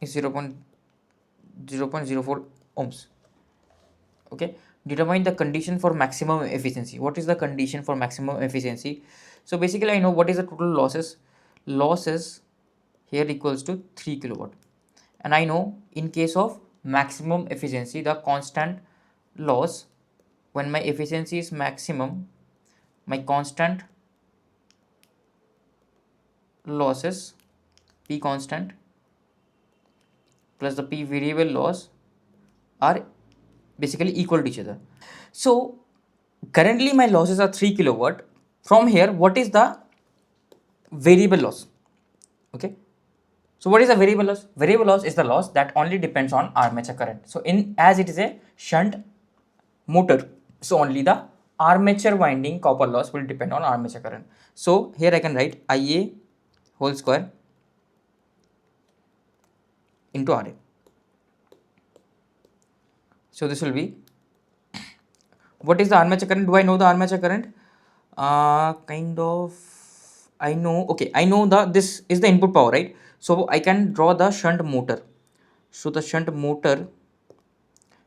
0.04 ohms. Okay, determine the condition for maximum efficiency. What is the condition for maximum efficiency? So basically I know what is the total losses here equals to 3 kilowatt, and I know in case of maximum efficiency the constant loss, when my efficiency is maximum, my constant losses P constant plus the P variable loss are basically equal to each other. So currently my losses are 3 kilowatt. From here, what is the variable loss? Okay, so what is the variable loss? Variable loss is the loss that only depends on armature current. So in as it is a shunt motor, so only the armature winding copper loss will depend on armature current. So here I can write IA whole square into RA. So this will be, what is the armature current? Do I know the armature current? Kind of, I know. Okay, I know this is the input power, right? So I can draw the shunt motor. So the shunt motor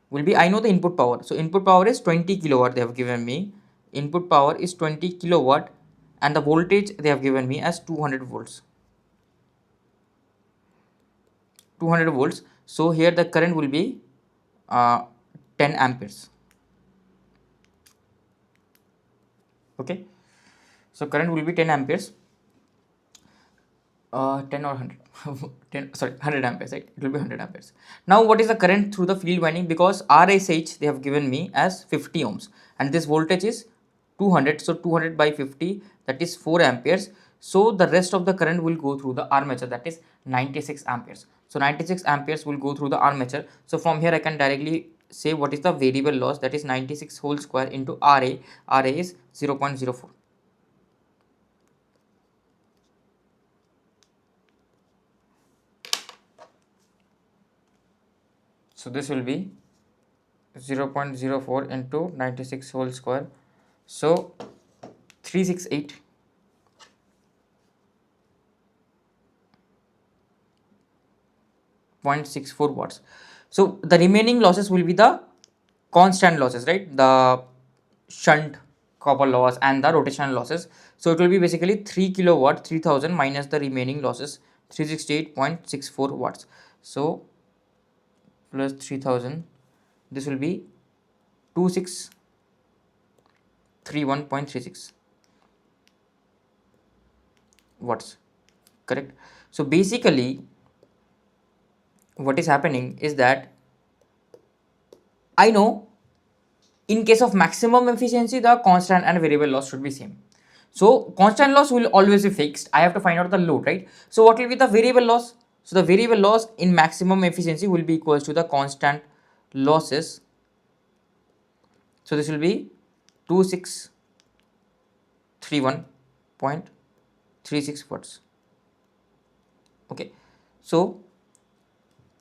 will be, I know the input power. So input power is 20 kilowatt they have given me. Input power is 20 kilowatt and the voltage they have given me as 200 volts. 200 volts. So here the current will be 10 amperes. Okay, so current will be 10 amperes. 10 or 100 10, sorry, 100 amperes, right? It will be 100 amperes. Now what is the current through the field winding? Because RSH they have given me as 50 ohms and this voltage is 200, so 200 by 50, that is 4 amperes. So the rest of the current will go through the armature, that is 96 amperes. So 96 amperes will go through the armature. So from here I can directly say what is the variable loss, that is 96 whole square into RA. RA is 0.04. So this will be 0.04 into 96 whole square. So 368.64 watts. So the remaining losses will be the constant losses, right? The shunt copper loss and the rotational losses. So it will be basically 3 kilowatt 3000 minus the remaining losses 368.64 watts. So plus 3000, this will be 2631.36 watts, correct? So basically what is happening is that I know in case of maximum efficiency the constant and variable loss should be same. So constant loss will always be fixed. I have to find out the load, right? So what will be the variable loss? So the variable loss in maximum efficiency will be equals to the constant losses. So this will be 2631 0.36 watts. Okay, so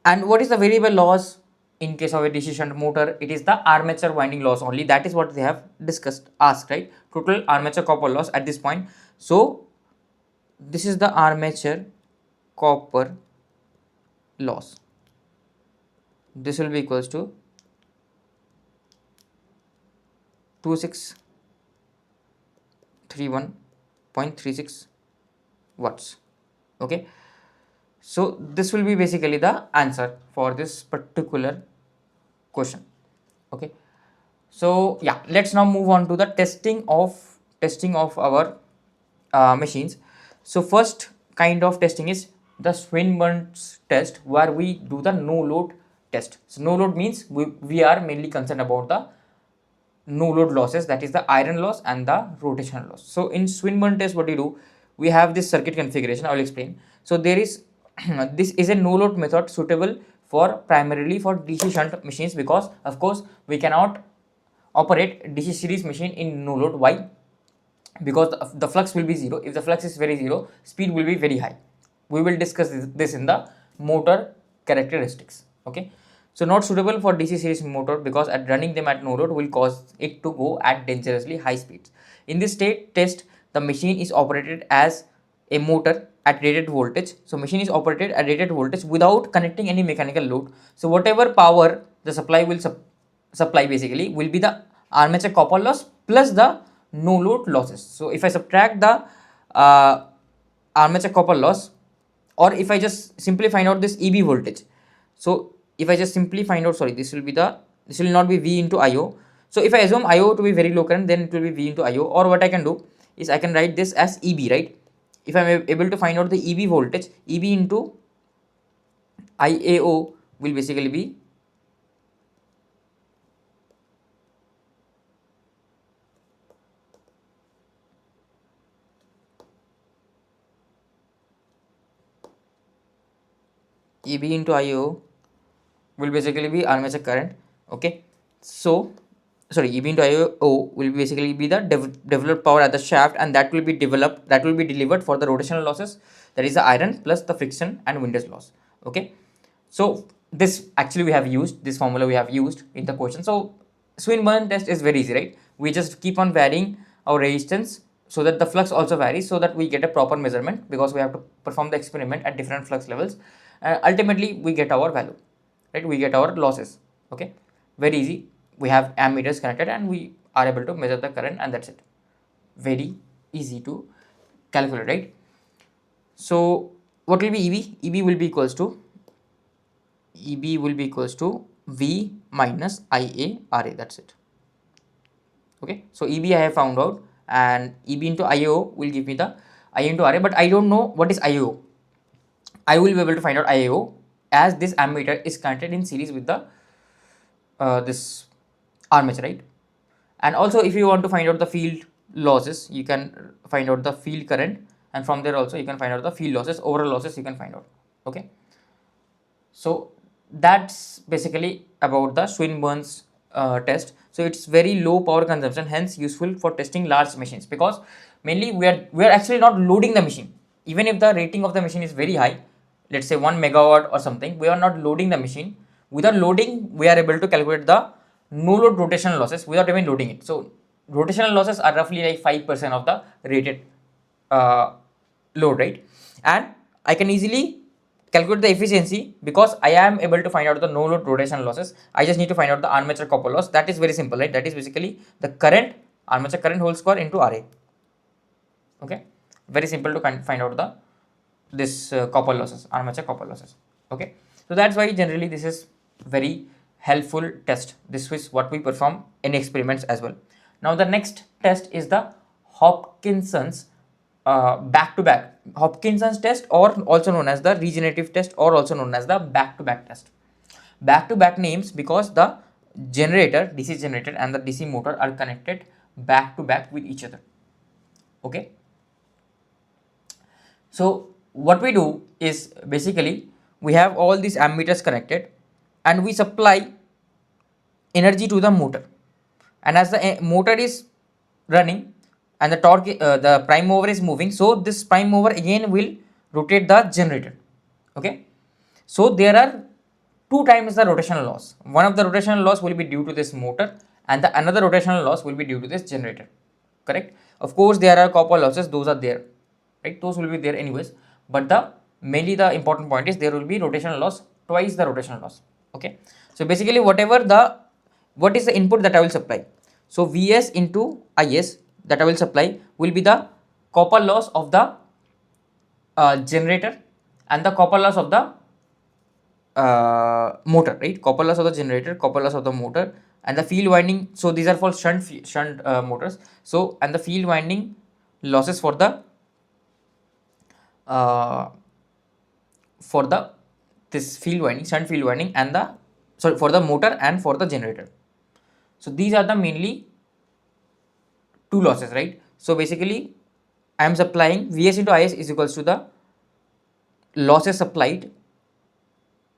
and what is the variable loss in case of a DC shunt motor? It is the armature winding loss only. That is what they have discussed, asked, right? Total armature copper loss at this point. So this is the armature copper loss. This will be equals to 2631.36 watts. Okay, so this will be basically the answer for this particular question. Okay, so yeah, let's now move on to the testing of our machines. So first kind of testing is the Swinburne's test, where we do the no load test. So no load means we are mainly concerned about the no load losses, that is the iron loss and the rotational loss. So in Swinburne test, what you do, we have this circuit configuration. I will explain. So there is this is a no load method suitable for primarily for DC shunt machines, because of course we cannot operate DC series machine in no load. Why? Because the flux will be zero. If the flux is very zero, speed will be very high. We will discuss this in the motor characteristics. Okay, so not suitable for DC series motor, because at running them at no load will cause it to go at dangerously high speeds. In this state test, the machine is operated as a motor at rated voltage. So machine is operated at rated voltage without connecting any mechanical load. So whatever power the supply will supply basically will be the armature copper loss plus the no load losses. So if I subtract the armature copper loss, or if I just simply find out this EB voltage, so if I just simply find out, sorry, this will not be V into IO. So if I assume IO to be very low current, then it will be V into IO, or what I can do is I can write this as EB, right? If I am able to find out the EB voltage, EB into IAO will basically be EB into IO will basically be armature current. Okay, so sorry, EB into IO will basically be the developed power at the shaft, and that will be delivered for the rotational losses, that is the iron plus the friction and windage loss. Okay, so this actually we have used this formula, we have used in the question. So Swinburne test is very easy, right? We just keep on varying our resistance so that the flux also varies, so that we get a proper measurement, because we have to perform the experiment at different flux levels. Ultimately we get our value, right? We get our losses. Okay, very easy. We have ammeters connected and we are able to measure the current, and that's it. Very easy to calculate, right? So what will be EB? EB will be equals to V minus IA RA, that's it. Okay, so EB I have found out, and EB into IO will give me the IA into RA, but I don't know what is IO. I will be able to find out IAO as this ammeter is connected in series with the this armature, right? And also if you want to find out the field losses, you can find out the field current, and from there also you can find out the field losses, overall losses you can find out. Okay, so that's basically about the Swinburne's test. So it's very low power consumption, hence useful for testing large machines, because mainly we are actually not loading the machine. Even if the rating of the machine is very high, let's say 1 megawatt or something, we are not loading the machine. Without loading, we are able to calculate the no load rotational losses without even loading it. So rotational losses are roughly like 5% of the rated load, right? And I can easily calculate the efficiency, because I am able to find out the no load rotational losses. I just need to find out the armature copper loss. That is very simple, right? That is basically the current, armature current whole square into RA. Okay, very simple to find out the this copper losses, armature copper losses. Okay, so that's why generally this is very helpful test. This is what we perform in experiments as well. Now the next test is the Hopkinson's back-to-back Hopkinson's test, or also known as the regenerative test, or also known as the back-to-back test. Back-to-back names because the generator, DC generator and the DC motor are connected back-to-back with each other. Okay, so what we do is basically we have all these ammeters connected, and we supply energy to the motor, and as the motor is running, and the torque, the prime mover is moving, so this prime mover again will rotate the generator. Okay, so there are two times the rotational loss. One of the rotational loss will be due to this motor, and the another rotational loss will be due to this generator. Correct? Of course, there are copper losses; those are there, right? Those will be there anyways. But the mainly the important point is there will be rotational loss, twice the rotational loss. Okay. So basically, what is the input that I will supply? So Vs into Is that I will supply will be the copper loss of the generator and the copper loss of the motor, right? Copper loss of the generator, copper loss of the motor, and the field winding. So these are for shunt motors. So and the field winding losses uh, for the this field winding, shunt field winding, and the sorry for the motor and for the generator. So these are the mainly two losses, right? So basically, I am supplying Vs into Is is equals to the losses supplied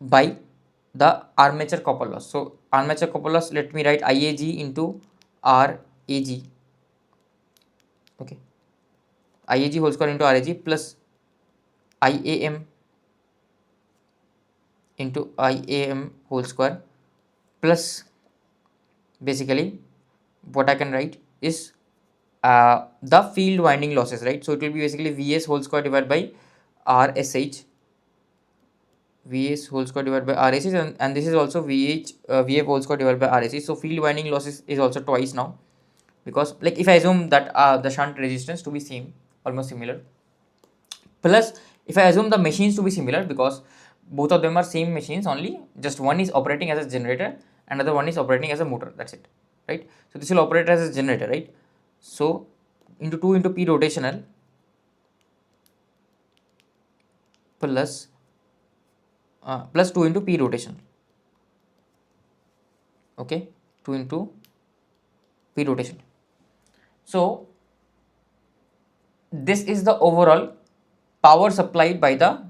by the armature copper loss. So armature copper loss, let me write IAG into RAG. Okay, IAG whole square into RAG plus IAM into IAM whole square plus basically what I can write is the field winding losses, right? So it will be basically Vs whole square divided by RSH, Vs whole square divided by RSH, and this is also VF whole square divided by RSH. So field winding losses is also twice now, because like if I assume that the shunt resistance to be same, almost similar, plus if I assume the machines to be similar, because both of them are same machines, only just one is operating as a generator, another one is operating as a motor, that's it, right? So this will operate as a generator, right? So into 2 into P rotational plus plus 2 into P rotation. Okay, 2 into P rotation. So this is the overall power supplied by the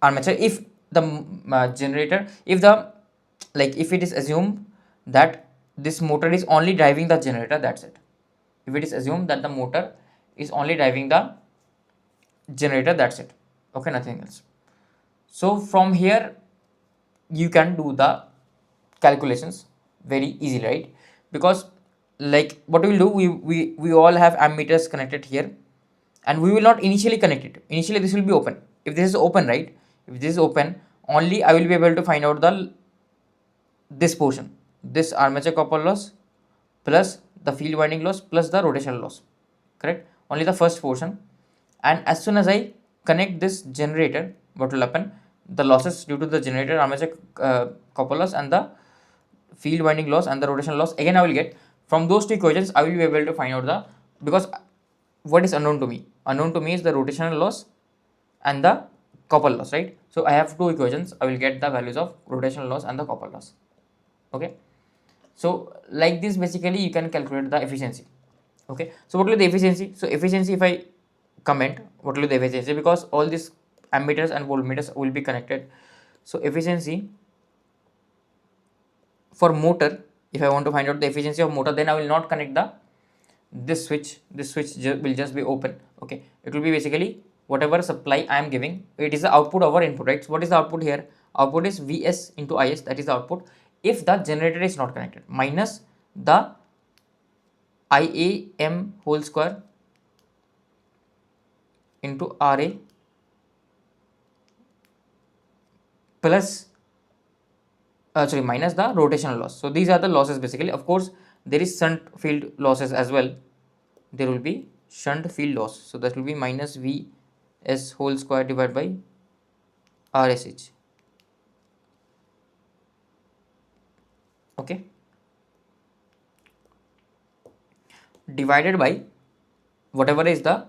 armature. If the generator, if the like if it is assumed that this motor is only driving the generator, that's it. If it is assumed that the motor is only driving the generator, that's it. Okay, nothing else. So from here you can do the calculations very easily, right? Because like what we will do, we all have ammeters connected here, and we will not initially connect it. Initially this will be open. If this is open, right, if this is open, only I will be able to find out the this portion, this armature copper loss plus the field winding loss plus the rotational loss, correct? Only the first portion. And as soon as I connect this generator, what will happen, the losses due to the generator, armature copper loss, and the field winding loss and the rotational loss, again I will get from those two equations. I will be able to find out the, because what is unknown to me, unknown to me is the rotational loss and the copper loss, right? So I have two equations, I will get the values of rotational loss and the copper loss. Okay, so like this basically you can calculate the efficiency. Okay, so what will be the efficiency? So efficiency, if I comment what will be the efficiency, because all these ammeters and voltmeters will be connected. So efficiency for motor, if I want to find out the efficiency of motor, then I will not connect the this switch will just be open. Okay, it will be basically whatever supply I am giving, it is the output over input, right? So what is the output here? Output is Vs into Is, that is the output if the generator is not connected, minus the IAM whole square into RA plus minus the rotational loss. So these are the losses basically. Of course there is shunt field losses as well, there will be shunt field loss, so that will be minus Vs whole square divided by RSH. Okay, divided by whatever is the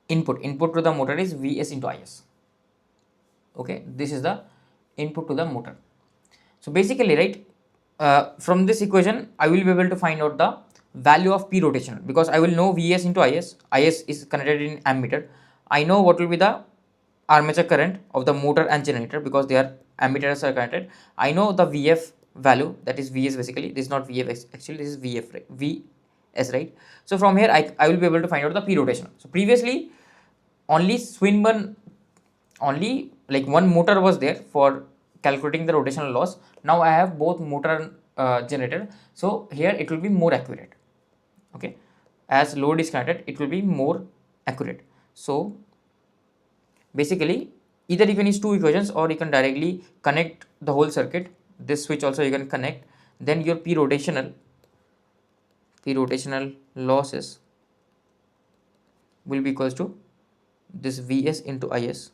input to the motor is Vs into Is. Okay, this is the input to the motor. So basically, right, from this equation I will be able to find out the value of P rotational, because I will know Vs into Is. Is is connected in ammeter. I know what will be the armature current of the motor and generator, because their ammeters are connected. I know the Vf value, that is Vs basically. This is not Vf actually, this is Vf, right? S, right? So from here I will be able to find out the P rotational. So previously only Swinburne, only like one motor was there for calculating the rotational loss. Now I have both motor and generator, so here it will be more accurate. Okay, as load is connected, it will be more accurate. So basically either you can use two equations or you can directly connect the whole circuit. This switch also you can connect, then your P rotational losses will be equals to this Vs into Is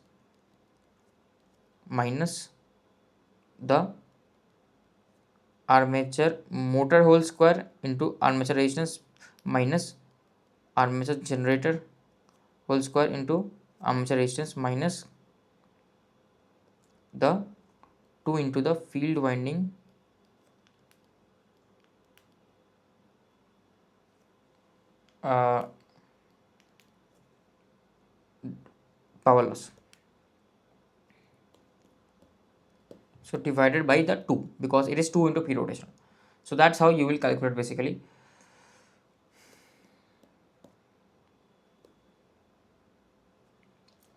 minus the armature motor whole square into armature resistance minus armature generator whole square into armature resistance minus the 2 into the field winding uh, power loss. So divided by the 2, because it is 2 into P rotational. So that's how you will calculate basically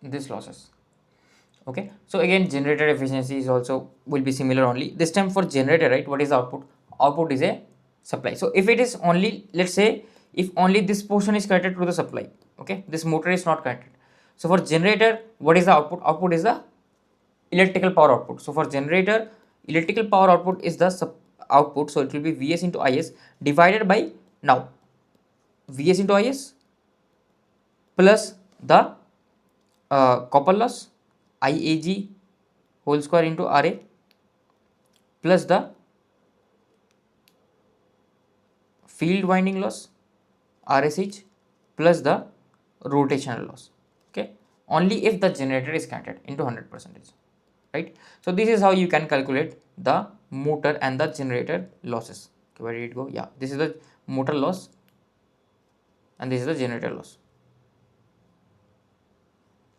this losses. Okay, so again generator efficiency is also will be similar, only this time for generator, right? What is the output? Output is a supply. So if it is only, let's say if only this portion is connected to the supply, okay, this motor is not connected. So for generator, what is the output? Output is the electrical power output. So for generator, electrical power output is the output, so it will be Vs into Is divided by, now Vs into Is plus the copper loss IAG whole square into Ra plus the field winding loss RSH plus the rotational loss. Okay, only if the generator is connected into 100%, right? So this is how you can calculate the motor and the generator losses. Okay, where did it go? Yeah, this is the motor loss and this is the generator loss.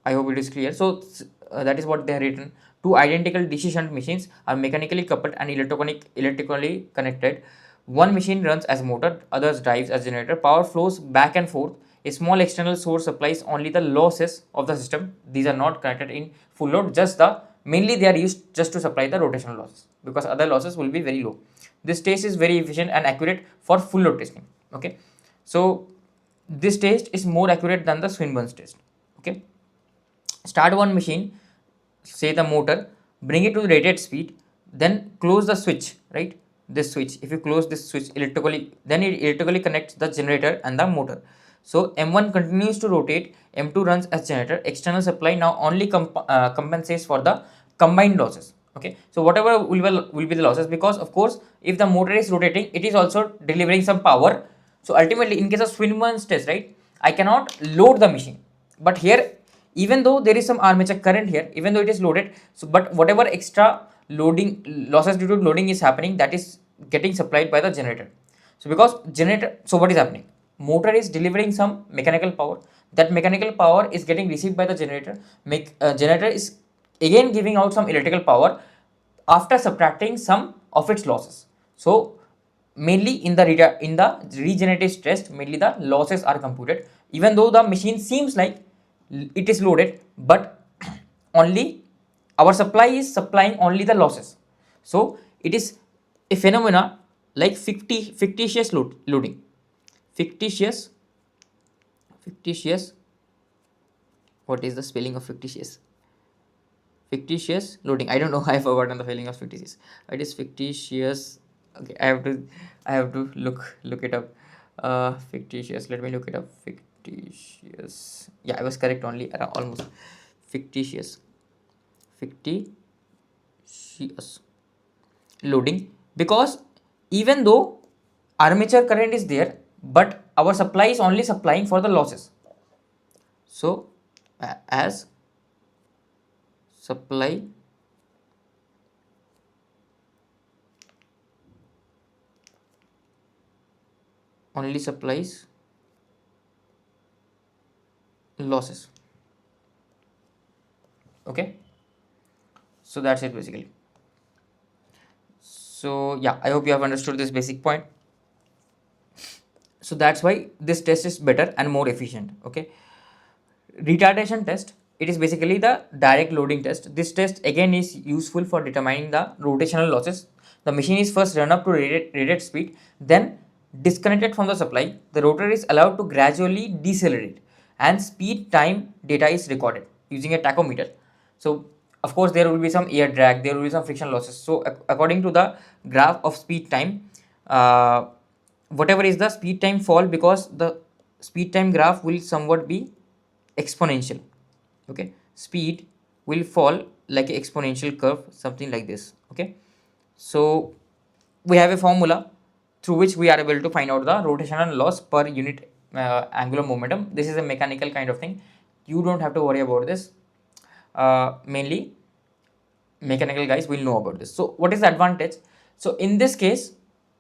I hope it is clear. So that is what they have written. Two identical DC shunt machines are mechanically coupled and electrically connected. One machine runs as motor, others drives as generator. Power flows back and forth. A small external source supplies only the losses of the system. These are not connected in full load, just the mainly they are used just to supply the rotational losses, because other losses will be very low. This test is very efficient and accurate for full load testing. Okay, so this test is more accurate than the Swinburne's test. Okay, start one machine, say the motor, bring it to the rated speed, then close the switch, right? This switch, if you close this switch electrically, then it electrically connects the generator and the motor. So M1 continues to rotate, M2 runs as generator. External supply now only compensates for the combined losses. Okay, so whatever will be the losses, because of course if the motor is rotating, it is also delivering some power. So ultimately in case of Swinburne's test, right, I cannot load the machine, but here even though there is some armature current here, even though it is loaded, so but whatever extra loading losses due to loading is happening, that is getting supplied by the generator. So because generator, so what is happening? Motor is delivering some mechanical power. That mechanical power is getting received by the generator. Generator is again giving out some electrical power after subtracting some of its losses. So mainly in the regenerative test, mainly the losses are computed, even though the machine seems like it is loaded, but only our supply is supplying only the losses. So it is a phenomena like fictitious loading. Fictitious fictitious what is the spelling of fictitious? Fictitious loading, I don't know. I have forgotten the spelling of fictitious. It is fictitious. Okay, I have to look it up. Fictitious, let me look it up. Fictitious, yeah, I was correct only, almost. Fictitious loading, because even though armature current is there, but our supply is only supplying for the losses. So as supply only supplies losses. Okay, so that's it basically. So yeah, I hope you have understood this basic point. So that's why this test is better and more efficient. Okay. Retardation test, it is basically the direct loading test. This test again is useful for determining the rotational losses. The machine is first run up to rated speed, then disconnected from the supply. The rotor is allowed to gradually decelerate and speed time data is recorded using a tachometer. So of course there will be some air drag, there will be some friction losses. So according to the graph of speed time, whatever is the speed time fall, because the speed time graph will somewhat be exponential. Okay, speed will fall like an exponential curve, something like this. Okay, so we have a formula through which we are able to find out the rotational loss per unit angular momentum. This is a mechanical kind of thing, you don't have to worry about this. Mainly mechanical guys will know about this. So what is the advantage? So in this case,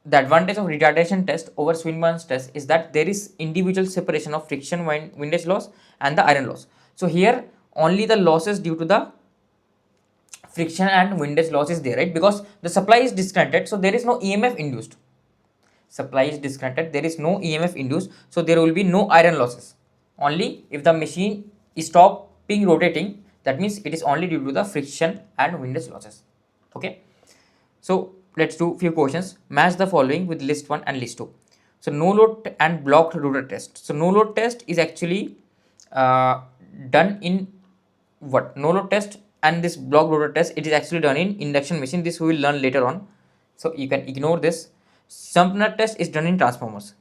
the advantage of retardation test over Swinburne's test is that there is individual separation of friction windage loss and the iron loss. So here only the losses due to the friction and windage loss is there, right? Because the supply is disconnected, so there is no EMF induced. Supply is disconnected, there is no EMF induced, so there will be no iron losses. Only if the machine is stopping rotating, that means it is only due to the friction and windage losses. Okay, so let's do few questions. Match the following with list 1 and list 2. So no load and blocked rotor test. So no load test is actually done in what? No load test and this blocked rotor test, it is actually done in induction machine. This we will learn later on, so you can ignore this. Shunt test is done in transformers.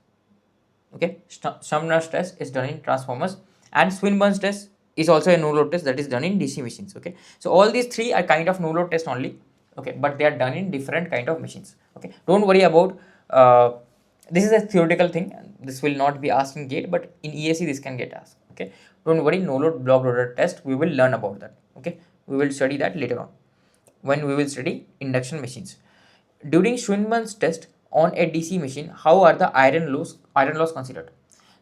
Okay, Shunt test is done in transformers, and Swinburne's test is also a no load test that is done in DC machines. Okay, so all these three are kind of no load test only. Okay, but they are done in different kind of machines. Okay, don't worry about this is a theoretical thing, this will not be asked in gate, but in ESC this can get asked. Okay, don't worry, no load block rotor test, we will learn about that. Okay, we will study that later on when we will study induction machines. During Swinburne's test on a DC machine, how are the iron loss considered?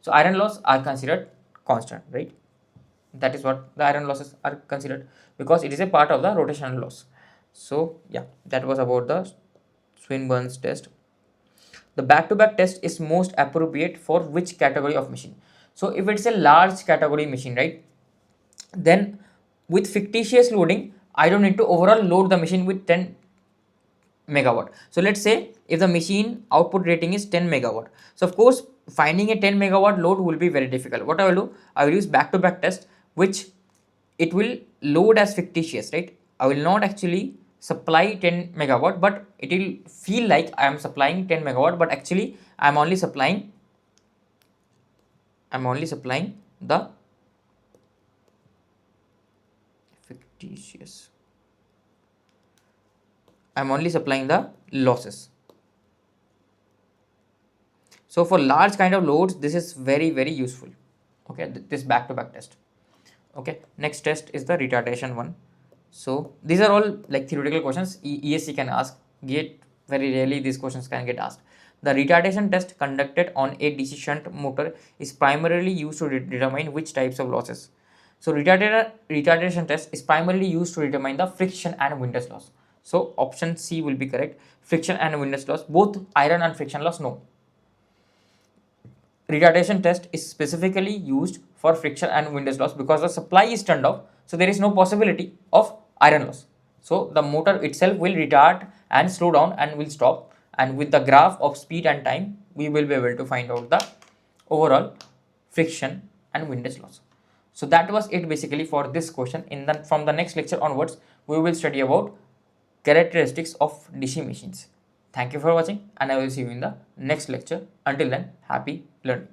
So iron loss are considered constant, right? That is what the iron losses are considered, because it is a part of the rotational loss. So yeah, that was about the Swinburne's test. The back-to-back test is most appropriate for which category of machine? So if it's a large category machine, right, then with fictitious loading, I don't need to overall load the machine with 10 megawatt. So let's say if the machine output rating is 10 megawatt. So of course, finding a 10 megawatt load will be very difficult. What I will do, I will use back-to-back test, which it will load as fictitious, right? I will not actually supply 10 megawatt, but it will feel like I am supplying 10 megawatt, but actually I am only supplying the fictitious. I am only supplying the losses. So for large kind of loads, this is very, very useful. Okay, this back-to-back test. Okay, next test is the retardation one. So these are all like theoretical questions. ESC can ask. Gate, very rarely these questions can get asked. The retardation test conducted on a DC shunt motor is primarily used to determine which types of losses. So retardation test is primarily used to determine the friction and windage loss. So option C will be correct. Friction and windage loss, both iron and friction loss, no. Retardation test is specifically used for friction and windage loss because the supply is turned off, so there is no possibility of iron loss. So the motor itself will retard and slow down and will stop, and with the graph of speed and time, we will be able to find out the overall friction and windage loss. So that was it basically for this question. From the next lecture onwards, we will study about characteristics of DC machines. Thank you for watching, and I will see you in the next lecture. Until then, happy learning.